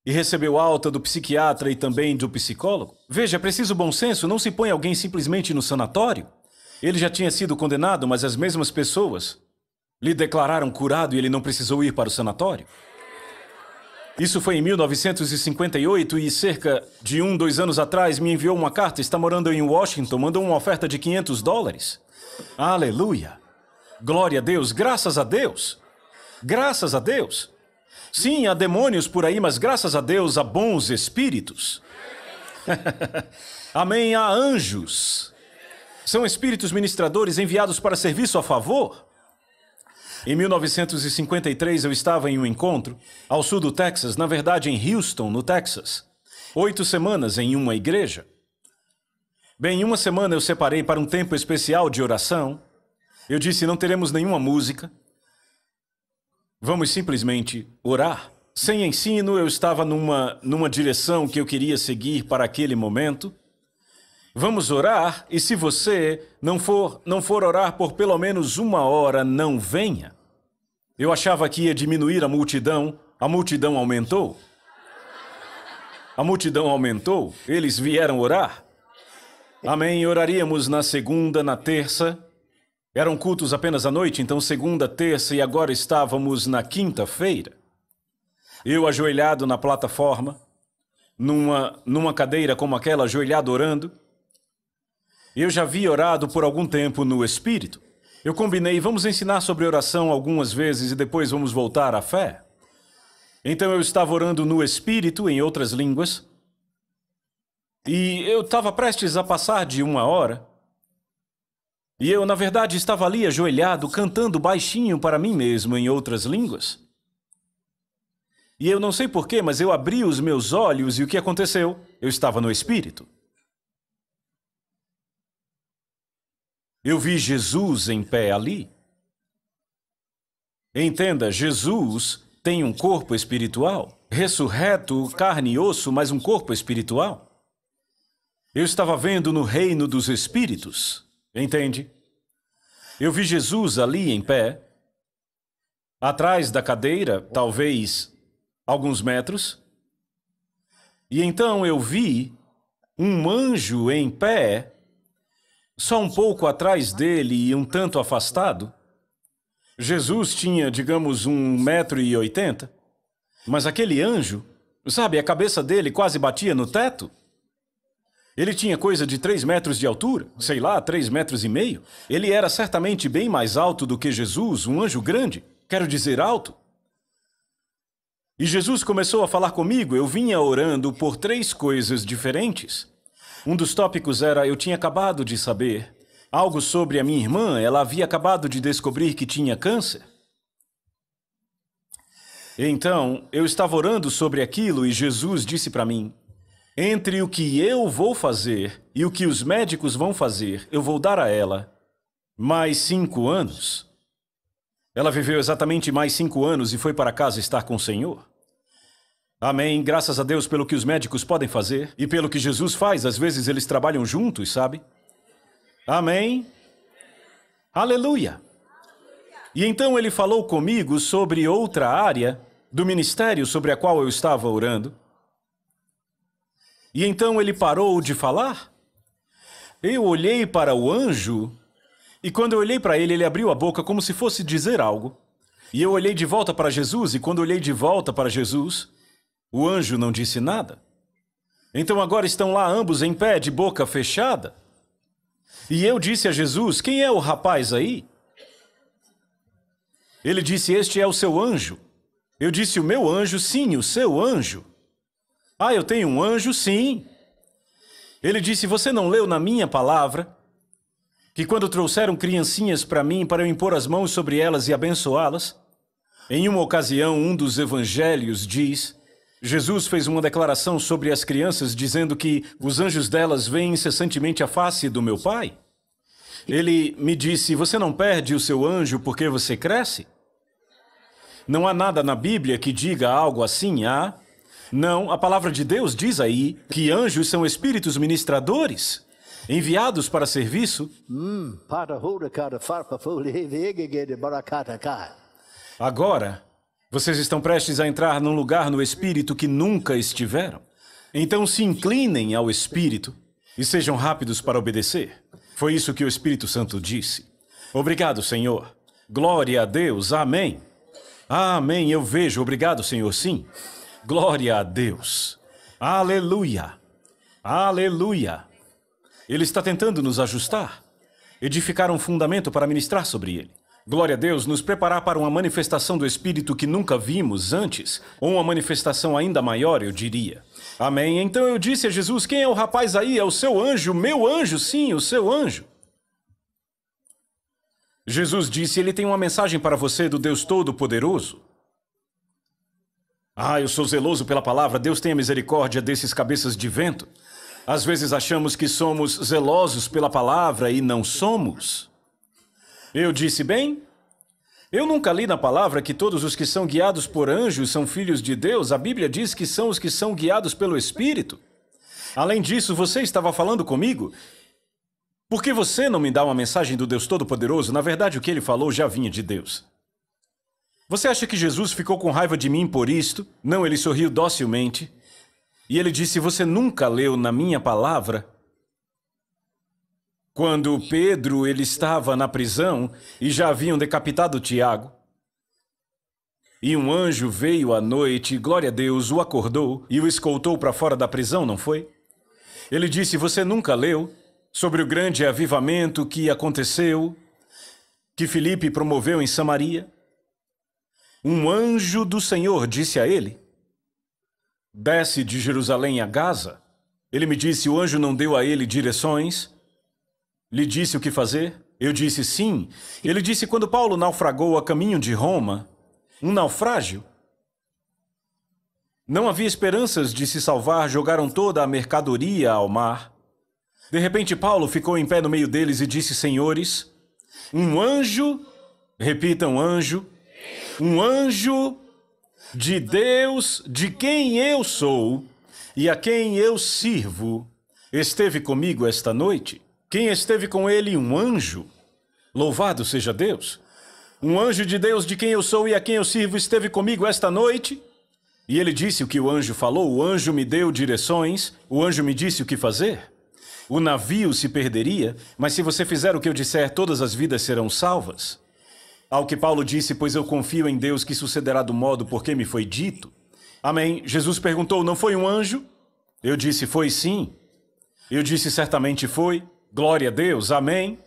E recebeu alta do psiquiatra e também do psicólogo. Veja, é preciso bom senso, não se põe alguém simplesmente no sanatório. Ele já tinha sido condenado, mas as mesmas pessoas lhe declararam curado e ele não precisou ir para o sanatório. Isso foi em 1958 e cerca de 2 anos atrás me enviou uma carta, está morando em Washington, mandou uma oferta de $500. Aleluia! Glória a Deus, graças a Deus! Graças a Deus! Sim, há demônios por aí, mas graças a Deus há bons espíritos. Amém, há anjos. São espíritos ministradores enviados para serviço a favor. Em 1953 eu estava em um encontro ao sul do Texas, na verdade em Houston, no Texas. 8 semanas em uma igreja. Bem, em uma semana eu separei para um tempo especial de oração. Eu disse, não teremos nenhuma música. Vamos simplesmente orar. Sem ensino, eu estava numa direção que eu queria seguir para aquele momento. Vamos orar, e se você não for orar por pelo menos 1 hora, não venha. Eu achava que ia diminuir a multidão aumentou. A multidão aumentou, eles vieram orar. Amém, oraríamos na segunda, na terça. Eram cultos apenas à noite, então segunda, terça e agora estávamos na quinta-feira. Eu ajoelhado na plataforma, numa cadeira como aquela, ajoelhado orando. Eu já havia orado por algum tempo no Espírito. Eu combinei, vamos ensinar sobre oração algumas vezes e depois vamos voltar à fé. Então eu estava orando no Espírito, em outras línguas. E eu estava prestes a passar de 1 hora. E eu, na verdade, estava ali ajoelhado, cantando baixinho para mim mesmo, em outras línguas. E eu não sei porquê, mas eu abri os meus olhos e o que aconteceu? Eu estava no Espírito. Eu vi Jesus em pé ali. Entenda, Jesus tem um corpo espiritual, ressurreto, carne e osso, mas um corpo espiritual. Eu estava vendo no reino dos espíritos, entende? Eu vi Jesus ali em pé, atrás da cadeira, talvez alguns metros, e então eu vi um anjo em pé, só um pouco atrás dele e um tanto afastado. Jesus tinha, digamos, 1,80 m, mas aquele anjo, sabe, a cabeça dele quase batia no teto. Ele tinha coisa de 3 metros de altura, sei lá, 3,5 metros. Ele era certamente bem mais alto do que Jesus, um anjo grande, quero dizer alto. E Jesus começou a falar comigo, eu vinha orando por 3 coisas diferentes. Um dos tópicos era, eu tinha acabado de saber algo sobre a minha irmã, ela havia acabado de descobrir que tinha câncer. Então, eu estava orando sobre aquilo e Jesus disse para mim, entre o que eu vou fazer e o que os médicos vão fazer, eu vou dar a ela mais 5 anos. Ela viveu exatamente mais 5 anos e foi para casa estar com o Senhor. Amém, graças a Deus pelo que os médicos podem fazer e pelo que Jesus faz, às vezes eles trabalham juntos, sabe? Amém. Aleluia. E então ele falou comigo sobre outra área do ministério sobre a qual eu estava orando. E então ele parou de falar. Eu olhei para o anjo e quando eu olhei para ele, ele abriu a boca como se fosse dizer algo. E eu olhei de volta para Jesus e quando olhei de volta para Jesus, o anjo não disse nada. Então agora estão lá ambos em pé, de boca fechada. E eu disse a Jesus, quem é o rapaz aí? Ele disse, este é o seu anjo. Eu disse, o meu anjo? Sim, o seu anjo. Ah, eu tenho um anjo? Sim. Ele disse, você não leu na minha palavra que quando trouxeram criancinhas para mim, para eu impor as mãos sobre elas e abençoá-las? Em uma ocasião, um dos evangelhos diz, Jesus fez uma declaração sobre as crianças, dizendo que os anjos delas veem incessantemente a face do meu Pai. Ele me disse, você não perde o seu anjo porque você cresce? Não há nada na Bíblia que diga algo assim, há? Não, a palavra de Deus diz aí que anjos são espíritos ministradores, enviados para serviço. Agora, vocês estão prestes a entrar num lugar no Espírito que nunca estiveram. Então se inclinem ao Espírito e sejam rápidos para obedecer. Foi isso que o Espírito Santo disse. Obrigado, Senhor. Glória a Deus. Amém. Amém. Eu vejo. Obrigado, Senhor. Sim. Glória a Deus. Aleluia. Aleluia. Ele está tentando nos ajustar, edificar um fundamento para ministrar sobre ele. Glória a Deus, nos preparar para uma manifestação do Espírito que nunca vimos antes, ou uma manifestação ainda maior, eu diria. Amém? Então eu disse a Jesus, quem é o rapaz aí? É o seu anjo, meu anjo, sim, o seu anjo. Jesus disse, ele tem uma mensagem para você do Deus Todo-Poderoso. Ah, eu sou zeloso pela palavra, Deus tenha misericórdia desses cabeças de vento. Às vezes achamos que somos zelosos pela palavra e não somos. Eu disse, bem, eu nunca li na palavra que todos os que são guiados por anjos são filhos de Deus. A Bíblia diz que são os que são guiados pelo Espírito. Além disso, você estava falando comigo? Por que você não me dá uma mensagem do Deus Todo-Poderoso? Na verdade, o que ele falou já vinha de Deus. Você acha que Jesus ficou com raiva de mim por isto? Não, ele sorriu docilmente. E ele disse, você nunca leu na minha palavra? Quando Pedro ele estava na prisão e já haviam decapitado Tiago. E um anjo veio à noite, glória a Deus, o acordou e o escoltou para fora da prisão, não foi? Ele disse, você nunca leu sobre o grande avivamento que aconteceu, que Filipe promoveu em Samaria? Um anjo do Senhor disse a ele, desce de Jerusalém a Gaza. Ele me disse, o anjo não deu a ele direções? Lhe disse o que fazer? Eu disse sim. Ele disse, quando Paulo naufragou a caminho de Roma, um naufrágio, não havia esperanças de se salvar, jogaram toda a mercadoria ao mar. De repente Paulo ficou em pé no meio deles e disse, senhores, um anjo, repitam anjo, um anjo de Deus, de quem eu sou e a quem eu sirvo, esteve comigo esta noite. Quem esteve com ele? Um anjo. Louvado seja Deus. Um anjo de Deus, de quem eu sou e a quem eu sirvo, esteve comigo esta noite. E ele disse o que o anjo falou. O anjo me deu direções. O anjo me disse o que fazer. o navio se perderia, mas se você fizer o que eu disser, todas as vidas serão salvas. Ao que Paulo disse, pois eu confio em Deus que sucederá do modo por que me foi dito. Amém. Jesus perguntou, não foi um anjo? Eu disse, foi sim. Eu disse, certamente foi. Glória a Deus. Amém.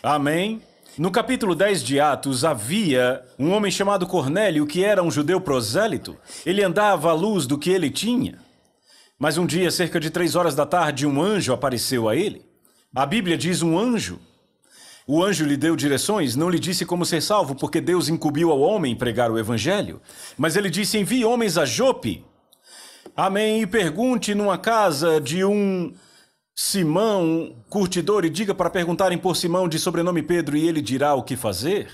Amém. No capítulo 10 de Atos, havia um homem chamado Cornélio, que era um judeu prosélito. Ele andava à luz do que ele tinha. Mas um dia, cerca de 3 horas da tarde, um anjo apareceu a ele. A Bíblia diz um anjo. O anjo lhe deu direções, não lhe disse como ser salvo, porque Deus incumbiu ao homem pregar o evangelho. Mas ele disse, envie homens a Jope. Amém. E pergunte numa casa de um Simão, curtidor, e diga para perguntarem por Simão de sobrenome Pedro, e ele dirá o que fazer.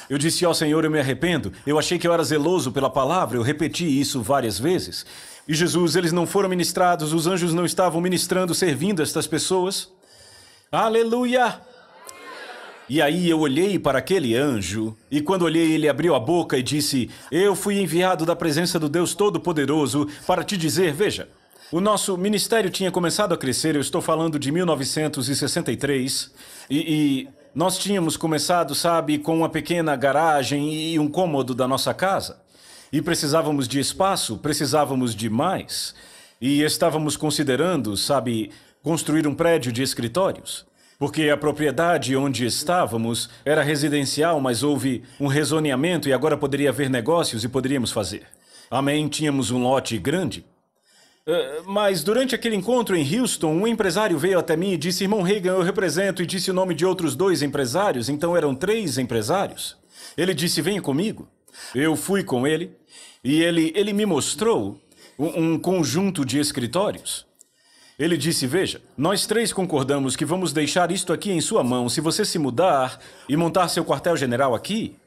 Eu disse, ó Senhor, eu me arrependo. Eu achei que eu era zeloso pela palavra, eu repeti isso várias vezes. E Jesus, eles não foram ministrados, os anjos não estavam ministrando, servindo estas pessoas. Aleluia! E aí eu olhei para aquele anjo, e quando olhei ele abriu a boca e disse, eu fui enviado da presença do Deus Todo-Poderoso para te dizer, veja, o nosso ministério tinha começado a crescer, eu estou falando de 1963, e nós tínhamos começado, sabe, com uma pequena garagem e um cômodo da nossa casa. E precisávamos de espaço, precisávamos de mais. E estávamos considerando, sabe, construir um prédio de escritórios. Porque a propriedade onde estávamos era residencial, mas houve um rezoneamento e agora poderia haver negócios e poderíamos fazer. Amém, tínhamos um lote grande. Mas durante aquele encontro em Houston, um empresário veio até mim e disse, irmão Reagan, eu represento, e disse o nome de outros 2 empresários, então eram 3 empresários. Ele disse, venha comigo. Eu fui com ele e ele me mostrou um conjunto de escritórios. Ele disse, veja, nós 3 concordamos que vamos deixar isto aqui em sua mão. Se você se mudar e montar seu quartel-general aqui,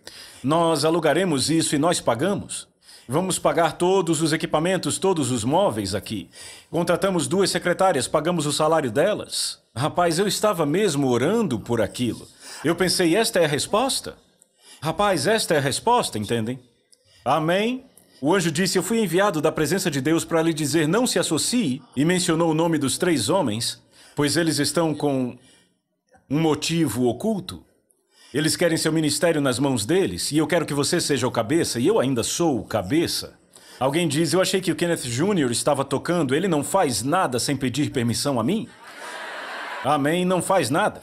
nós alugaremos isso e nós pagamos. Vamos pagar todos os equipamentos, todos os móveis aqui. Contratamos 2 secretárias, pagamos o salário delas. Rapaz, eu estava mesmo orando por aquilo. Eu pensei, esta é a resposta? Rapaz, esta é a resposta, entendem? Amém? O anjo disse, eu fui enviado da presença de Deus para lhe dizer, não se associe, e mencionou o nome dos 3 homens, pois eles estão com um motivo oculto. Eles querem seu ministério nas mãos deles, e eu quero que você seja o cabeça, e eu ainda sou o cabeça. Alguém diz, eu achei que o Kenneth Jr. estava tocando, ele não faz nada sem pedir permissão a mim? Amém, não faz nada.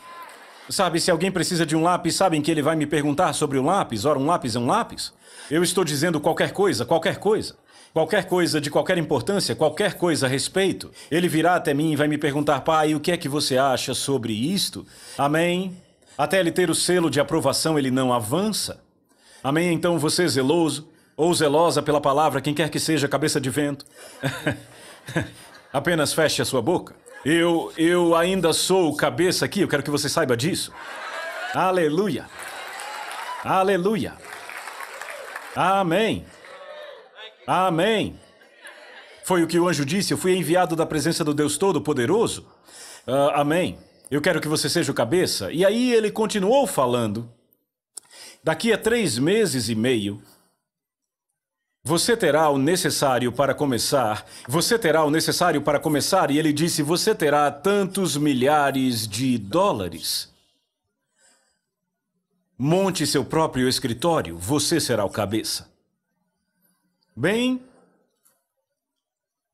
Sabe, se alguém precisa de um lápis, sabem que ele vai me perguntar sobre um lápis? Ora, um lápis é um lápis? Eu estou dizendo qualquer coisa, qualquer coisa. Qualquer coisa de qualquer importância, qualquer coisa a respeito. Ele virá até mim e vai me perguntar, pai, o que é que você acha sobre isto? Amém? Até ele ter o selo de aprovação, ele não avança. Amém? Então você zeloso ou zelosa pela palavra, quem quer que seja, cabeça de vento. Apenas feche a sua boca. Eu ainda sou o cabeça aqui, eu quero que você saiba disso. Aleluia. Aleluia. Amém. Amém. Foi o que o anjo disse, eu fui enviado da presença do Deus Todo-Poderoso. Amém. Eu quero que você seja o cabeça. E aí ele continuou falando. Daqui a 3 meses e meio, você terá o necessário para começar. Você terá o necessário para começar. E ele disse, você terá tantos milhares de dólares. Monte seu próprio escritório. Você será o cabeça. Bem,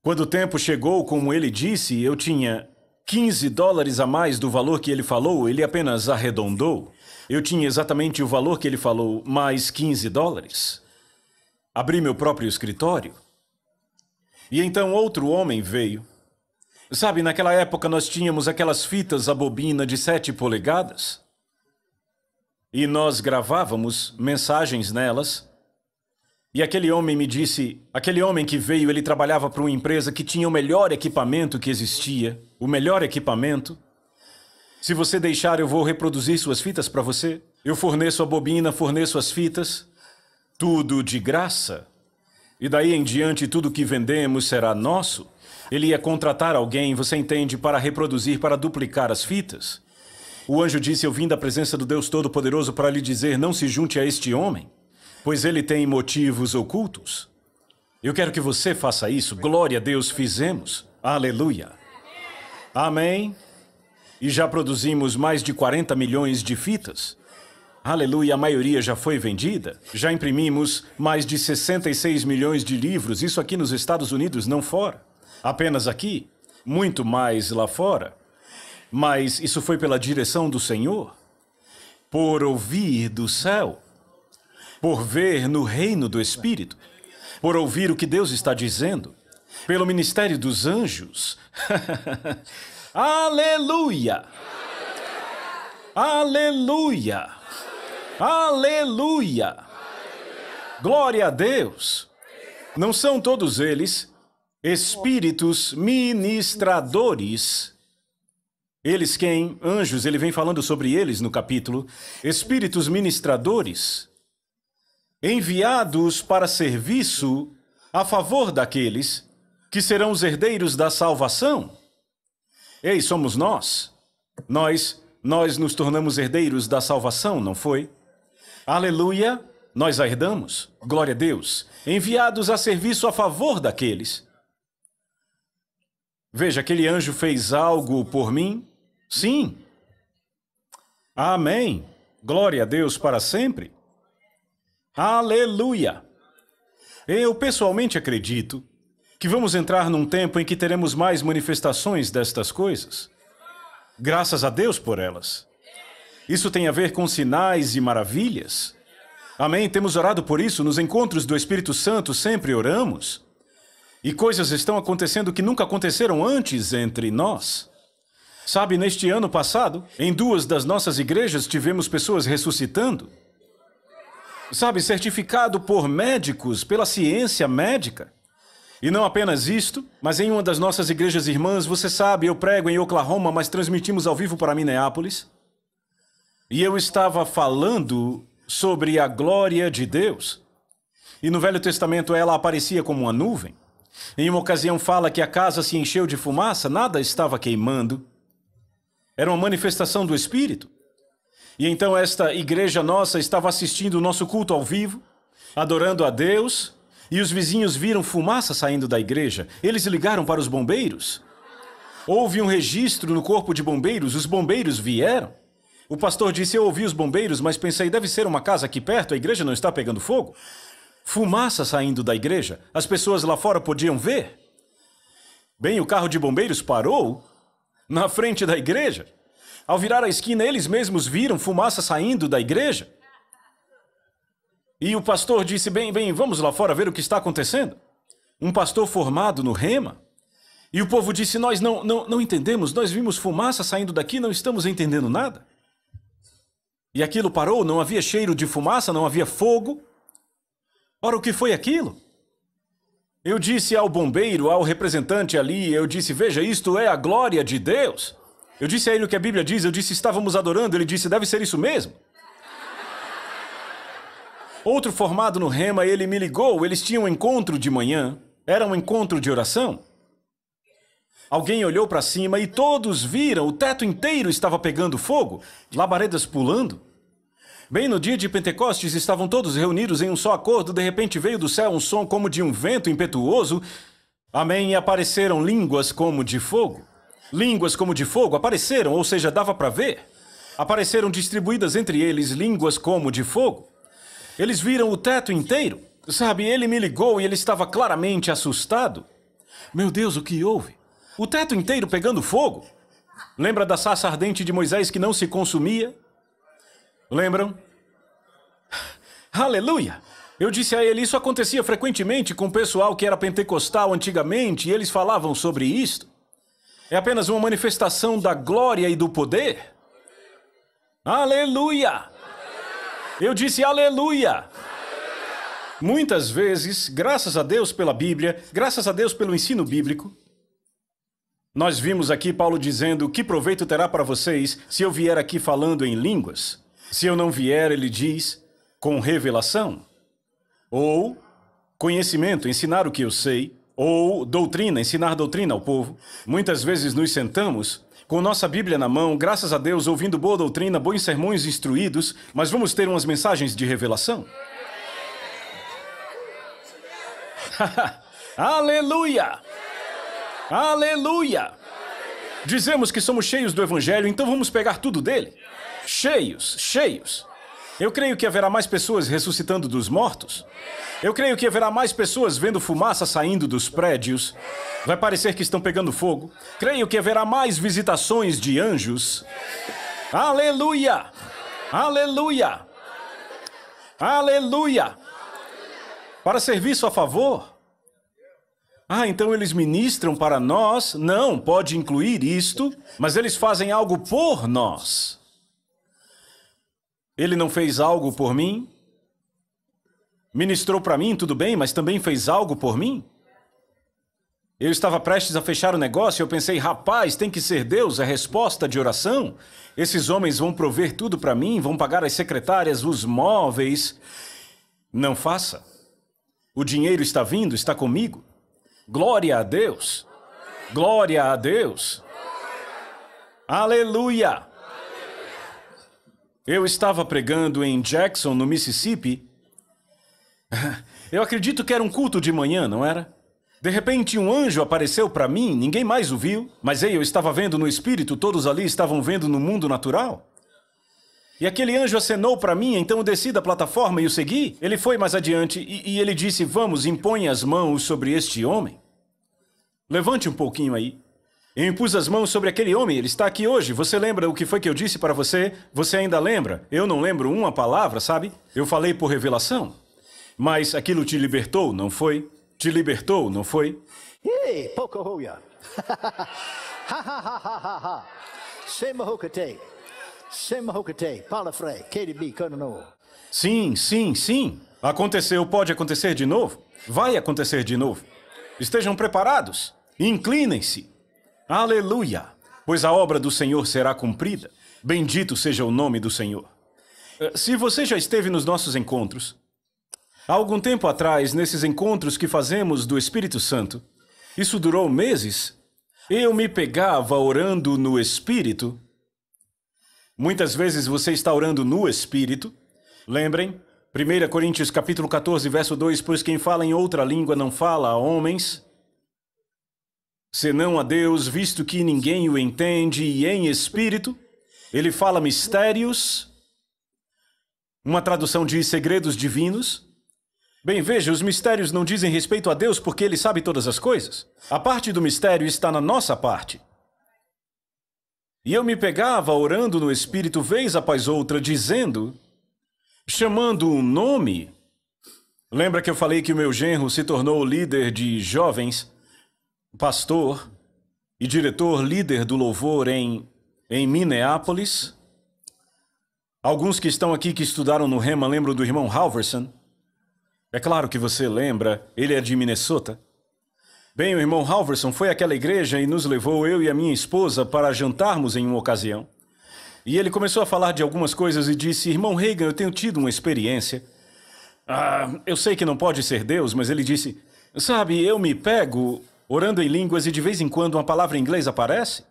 quando o tempo chegou, como ele disse, eu tinha $15 a mais do valor que ele falou, ele apenas arredondou. Eu tinha exatamente o valor que ele falou, mais $15. Abri meu próprio escritório. E então outro homem veio. Sabe, naquela época nós tínhamos aquelas fitas a bobina de 7 polegadas. E nós gravávamos mensagens nelas. E aquele homem me disse, aquele homem que veio, ele trabalhava para uma empresa que tinha o melhor equipamento que existia, o melhor equipamento. Se você deixar, eu vou reproduzir suas fitas para você. Eu forneço a bobina, forneço as fitas, tudo de graça. E daí em diante, tudo que vendemos será nosso. Ele ia contratar alguém, você entende, para reproduzir, para duplicar as fitas. O anjo disse, eu vim da presença do Deus Todo-Poderoso para lhe dizer, não se junte a este homem, pois ele tem motivos ocultos. Eu quero que você faça isso. Glória a Deus, fizemos. Aleluia. Amém. E já produzimos mais de 40 milhões de fitas. Aleluia, a maioria já foi vendida. Já imprimimos mais de 66 milhões de livros, isso aqui nos Estados Unidos, não fora. Apenas aqui, muito mais lá fora. Mas isso foi pela direção do Senhor, por ouvir do céu, por ver no reino do Espírito, por ouvir o que Deus está dizendo, pelo ministério dos anjos. Aleluia! Aleluia! Aleluia! Glória a Deus! Não são todos eles espíritos ministradores? Eles quem? Anjos, ele vem falando sobre eles no capítulo. Espíritos ministradores, enviados para serviço a favor daqueles que serão os herdeiros da salvação. Ei, somos nós. Nós nos tornamos herdeiros da salvação, não foi? Aleluia, nós a herdamos. Glória a Deus. Enviados a serviço a favor daqueles. Veja, aquele anjo fez algo por mim? Sim. Amém. Glória a Deus para sempre. Aleluia. Eu pessoalmente acredito que vamos entrar num tempo em que teremos mais manifestações destas coisas. Graças a Deus por elas. Isso tem a ver com sinais e maravilhas. Amém? Temos orado por isso nos encontros do Espírito Santo, sempre oramos. E coisas estão acontecendo que nunca aconteceram antes entre nós. Sabe, neste ano passado, em 2 das nossas igrejas tivemos pessoas ressuscitando. Sabe, certificado por médicos, pela ciência médica. E não apenas isto, mas em uma das nossas igrejas irmãs, você sabe, eu prego em Oklahoma, mas transmitimos ao vivo para Minneapolis. E eu estava falando sobre a glória de Deus. E no Velho Testamento ela aparecia como uma nuvem. Em uma ocasião fala que a casa se encheu de fumaça, nada estava queimando. Era uma manifestação do Espírito. E então esta igreja nossa estava assistindo o nosso culto ao vivo, adorando a Deus, e os vizinhos viram fumaça saindo da igreja. Eles ligaram para os bombeiros. Houve um registro no corpo de bombeiros, os bombeiros vieram. O pastor disse, eu ouvi os bombeiros, mas pensei, deve ser uma casa aqui perto, a igreja não está pegando fogo. Fumaça saindo da igreja, as pessoas lá fora podiam ver. Bem, o carro de bombeiros parou na frente da igreja. Ao virar a esquina, eles mesmos viram fumaça saindo da igreja. E o pastor disse, bem, vamos lá fora ver o que está acontecendo. Um pastor formado no Rema. E o povo disse, nós não entendemos, nós vimos fumaça saindo daqui, não estamos entendendo nada. E aquilo parou, não havia cheiro de fumaça, não havia fogo. Ora, o que foi aquilo? Eu disse ao bombeiro, ao representante ali, eu disse, veja, isto é a glória de Deus. Eu disse a ele o que a Bíblia diz, eu disse, estávamos adorando, ele disse, deve ser isso mesmo. Outro formado no Rema, ele me ligou, eles tinham um encontro de manhã, era um encontro de oração. Alguém olhou para cima e todos viram, o teto inteiro estava pegando fogo, labaredas pulando. Bem, no dia de Pentecostes estavam todos reunidos em um só acordo, de repente veio do céu um som como de um vento impetuoso. Amém, e apareceram línguas como de fogo. Línguas como de fogo apareceram, ou seja, dava para ver. Apareceram distribuídas entre eles línguas como de fogo. Eles viram o teto inteiro. Sabe, ele me ligou e ele estava claramente assustado. Meu Deus, o que houve? O teto inteiro pegando fogo. Lembra da sarça ardente de Moisés que não se consumia? Lembram? Aleluia! Eu disse a ele, isso acontecia frequentemente com o pessoal que era pentecostal antigamente, e eles falavam sobre isto. É apenas uma manifestação da glória e do poder. Aleluia! Eu disse aleluia! Muitas vezes, graças a Deus pela Bíblia, graças a Deus pelo ensino bíblico, nós vimos aqui Paulo dizendo, que proveito terá para vocês se eu vier aqui falando em línguas? Se eu não vier, ele diz, com revelação, ou conhecimento, ensinar o que eu sei, ou doutrina, ensinar doutrina ao povo. Muitas vezes nos sentamos com nossa Bíblia na mão, graças a Deus, ouvindo boa doutrina, bons sermões instruídos, mas vamos ter umas mensagens de revelação. Aleluia! Aleluia! Dizemos que somos cheios do Evangelho, então vamos pegar tudo dele. Cheios, cheios. Eu creio que haverá mais pessoas ressuscitando dos mortos. Eu creio que haverá mais pessoas vendo fumaça saindo dos prédios. Vai parecer que estão pegando fogo. Creio que haverá mais visitações de anjos. Aleluia! Aleluia! Aleluia! Para serviço a favor? Ah, então eles ministram para nós? Não, pode incluir isto, mas eles fazem algo por nós. Ele não fez algo por mim? Ministrou para mim, tudo bem, mas também fez algo por mim? Eu estava prestes a fechar o negócio e eu pensei, rapaz, tem que ser Deus a resposta de oração? Esses homens vão prover tudo para mim, vão pagar as secretárias, os móveis. Não faça. O dinheiro está vindo, está comigo. Glória a Deus. Glória a Deus. Aleluia. Eu estava pregando em Jackson, no Mississippi. Eu acredito que era um culto de manhã, não era? De repente, um anjo apareceu para mim, ninguém mais o viu, mas eu estava vendo no espírito, todos ali estavam vendo no mundo natural. E aquele anjo acenou para mim, então eu desci da plataforma e o segui. Ele foi mais adiante e ele disse, vamos, impõe as mãos sobre este homem. Levante um pouquinho aí. Eu impus as mãos sobre aquele homem, ele está aqui hoje. Você lembra o que foi que eu disse para você? Você ainda lembra? Eu não lembro uma palavra, sabe? Eu falei por revelação. Mas aquilo te libertou, não foi? Te libertou, não foi? Hey, Pocohoya. Ha ha ha ha ha ha. Semahokate. Semahokate. Palafrey. KDB, Konono. Sim, sim, sim. Aconteceu, pode acontecer de novo. Vai acontecer de novo. Estejam preparados. Inclinem-se. Aleluia. Pois a obra do Senhor será cumprida. Bendito seja o nome do Senhor. Se você já esteve nos nossos encontros, há algum tempo atrás, nesses encontros que fazemos do Espírito Santo, isso durou meses, eu me pegava orando no Espírito. Muitas vezes você está orando no Espírito. Lembrem, 1 Coríntios capítulo 14, verso 2, pois quem fala em outra língua não fala a homens, senão a Deus, visto que ninguém o entende, e em Espírito, ele fala mistérios. Uma tradução diz segredos divinos. Bem, veja, os mistérios não dizem respeito a Deus porque Ele sabe todas as coisas. A parte do mistério está na nossa parte. E eu me pegava orando no Espírito vez após outra, dizendo, chamando um nome. Lembra que eu falei que o meu genro se tornou líder de jovens, pastor e diretor líder do louvor em Minneapolis? Alguns que estão aqui que estudaram no Rema lembram do irmão Halverson. É claro que você lembra, ele é de Minnesota. Bem, o irmão Halverson foi àquela igreja e nos levou, eu e a minha esposa, para jantarmos em uma ocasião. E ele começou a falar de algumas coisas e disse, irmão Reagan, eu tenho tido uma experiência. Eu sei que não pode ser Deus, mas ele disse, sabe, eu me pego orando em línguas e de vez em quando uma palavra em inglês aparece.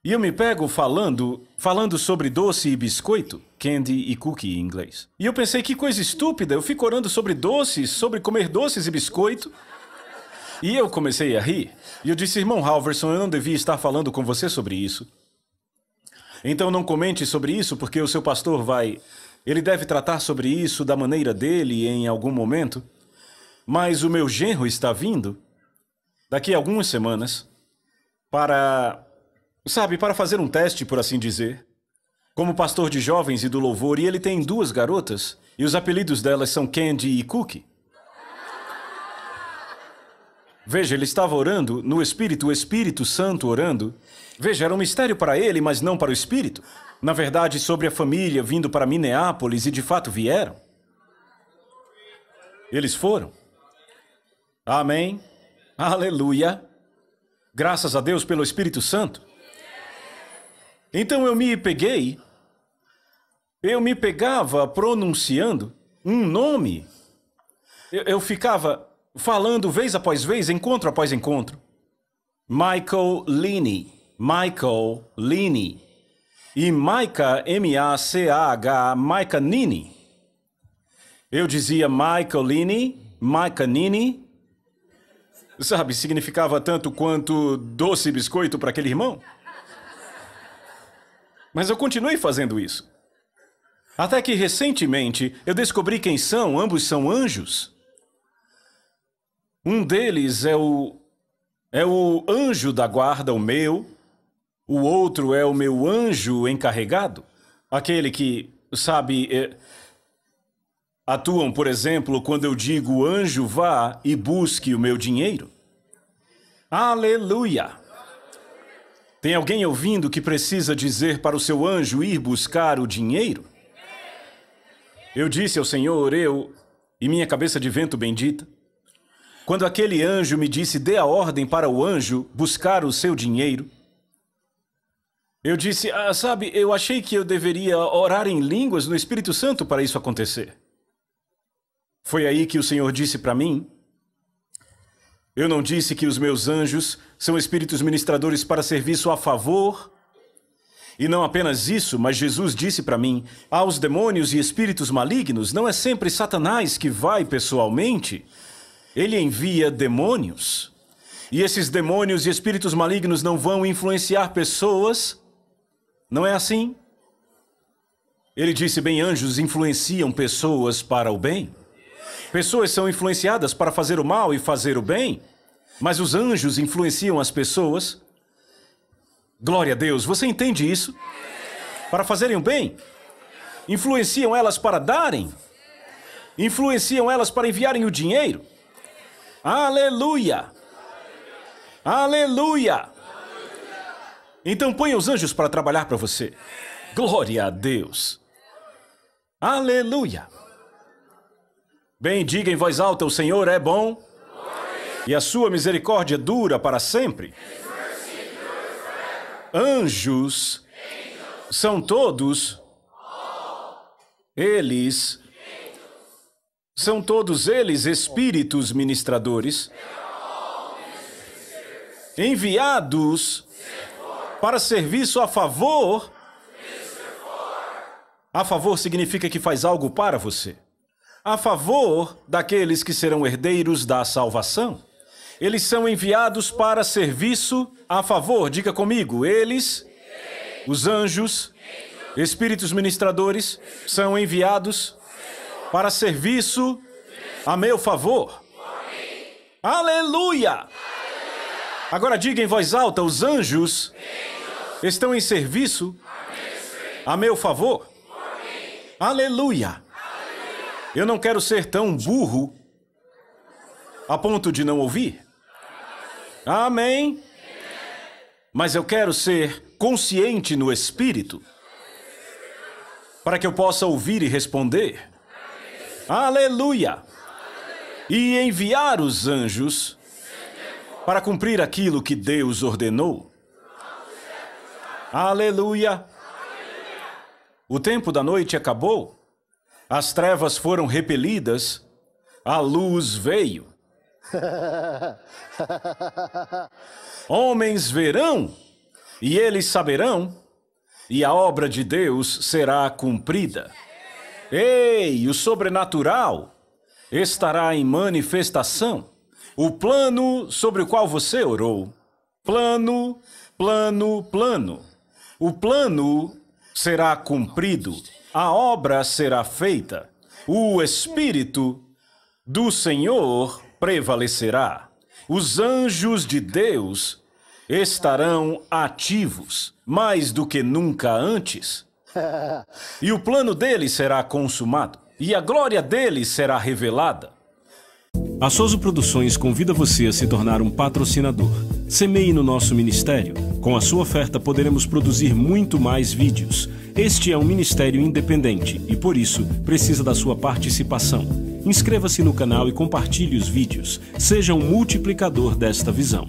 E eu me pego falando sobre doce e biscoito, candy e cookie em inglês. E eu pensei, que coisa estúpida, eu fico orando sobre doces, sobre comer doces e biscoito. E eu comecei a rir. E eu disse, irmão Halverson, eu não devia estar falando com você sobre isso. Então não comente sobre isso, porque o seu pastor ele deve tratar sobre isso da maneira dele em algum momento. Mas o meu genro está vindo, daqui a algumas semanas, para fazer um teste, por assim dizer, como pastor de jovens e do louvor, e ele tem 2 garotas, e os apelidos delas são Candy e Cookie. Veja, ele estava orando no Espírito, o Espírito Santo orando. Veja, era um mistério para ele, mas não para o Espírito. Na verdade, sobre a família vindo para Minneapolis, e de fato vieram. Eles foram. Amém. Aleluia. Graças a Deus pelo Espírito Santo. Então eu me pegava pronunciando um nome. Eu ficava falando vez após vez, encontro após encontro. Michael Linney. Michael Linney. E Micah, M-A-C-A-H, Micah Nini. Eu dizia Michael Linney, Micah Nini. Sabe, significava tanto quanto doce biscoito para aquele irmão. Mas eu continuei fazendo isso. Até que recentemente eu descobri quem são. Ambos são anjos. Um deles é o anjo da guarda, o meu. O outro é o meu anjo encarregado. Aquele que, sabe, atuam, por exemplo, quando eu digo anjo, vá e busque o meu dinheiro. Aleluia! Tem alguém ouvindo que precisa dizer para o seu anjo ir buscar o dinheiro? Eu disse ao Senhor, e minha cabeça de vento bendita, quando aquele anjo me disse, dê a ordem para o anjo buscar o seu dinheiro, eu disse, sabe, eu achei que eu deveria orar em línguas no Espírito Santo para isso acontecer. Foi aí que o Senhor disse para mim, eu não disse que os meus anjos são espíritos ministradores para serviço a favor? E não apenas isso, mas Jesus disse para mim, aos demônios e espíritos malignos, não é sempre Satanás que vai pessoalmente. Ele envia demônios. E esses demônios e espíritos malignos não vão influenciar pessoas. Não é assim? Ele disse, bem, anjos influenciam pessoas para o bem. Pessoas são influenciadas para fazer o mal e fazer o bem. Mas os anjos influenciam as pessoas. Glória a Deus, você entende isso? Para fazerem o bem. Influenciam elas para darem. Influenciam elas para enviarem o dinheiro. Aleluia! Aleluia! Então ponha os anjos para trabalhar para você. Glória a Deus! Aleluia! Bem, diga em voz alta, o Senhor é bom e a sua misericórdia dura para sempre. Anjos são todos eles, espíritos ministradores, enviados para serviço a favor. A favor significa que faz algo para você. A favor daqueles que serão herdeiros da salvação. Eles são enviados para serviço a favor. Diga comigo, eles, os anjos, espíritos ministradores, são enviados para serviço a meu favor. Aleluia! Agora diga em voz alta, os anjos estão em serviço a meu favor. Aleluia! Eu não quero ser tão burro a ponto de não ouvir. Amém? Mas eu quero ser consciente no Espírito para que eu possa ouvir e responder. Aleluia! E enviar os anjos para cumprir aquilo que Deus ordenou. Aleluia! O tempo da noite acabou. As trevas foram repelidas, a luz veio. Homens verão, e eles saberão, e a obra de Deus será cumprida. Ei, o sobrenatural estará em manifestação. O plano sobre o qual você orou. Plano, plano, plano. O plano será cumprido. A obra será feita. O Espírito do Senhor prevalecerá. Os anjos de Deus estarão ativos, mais do que nunca antes. E o plano dele será consumado. E a glória dele será revelada. A Soso Produções convida você a se tornar um patrocinador. Semeie no nosso ministério. Com a sua oferta poderemos produzir muito mais vídeos. Este é um ministério independente e, por isso, precisa da sua participação. Inscreva-se no canal e compartilhe os vídeos. Seja um multiplicador desta visão.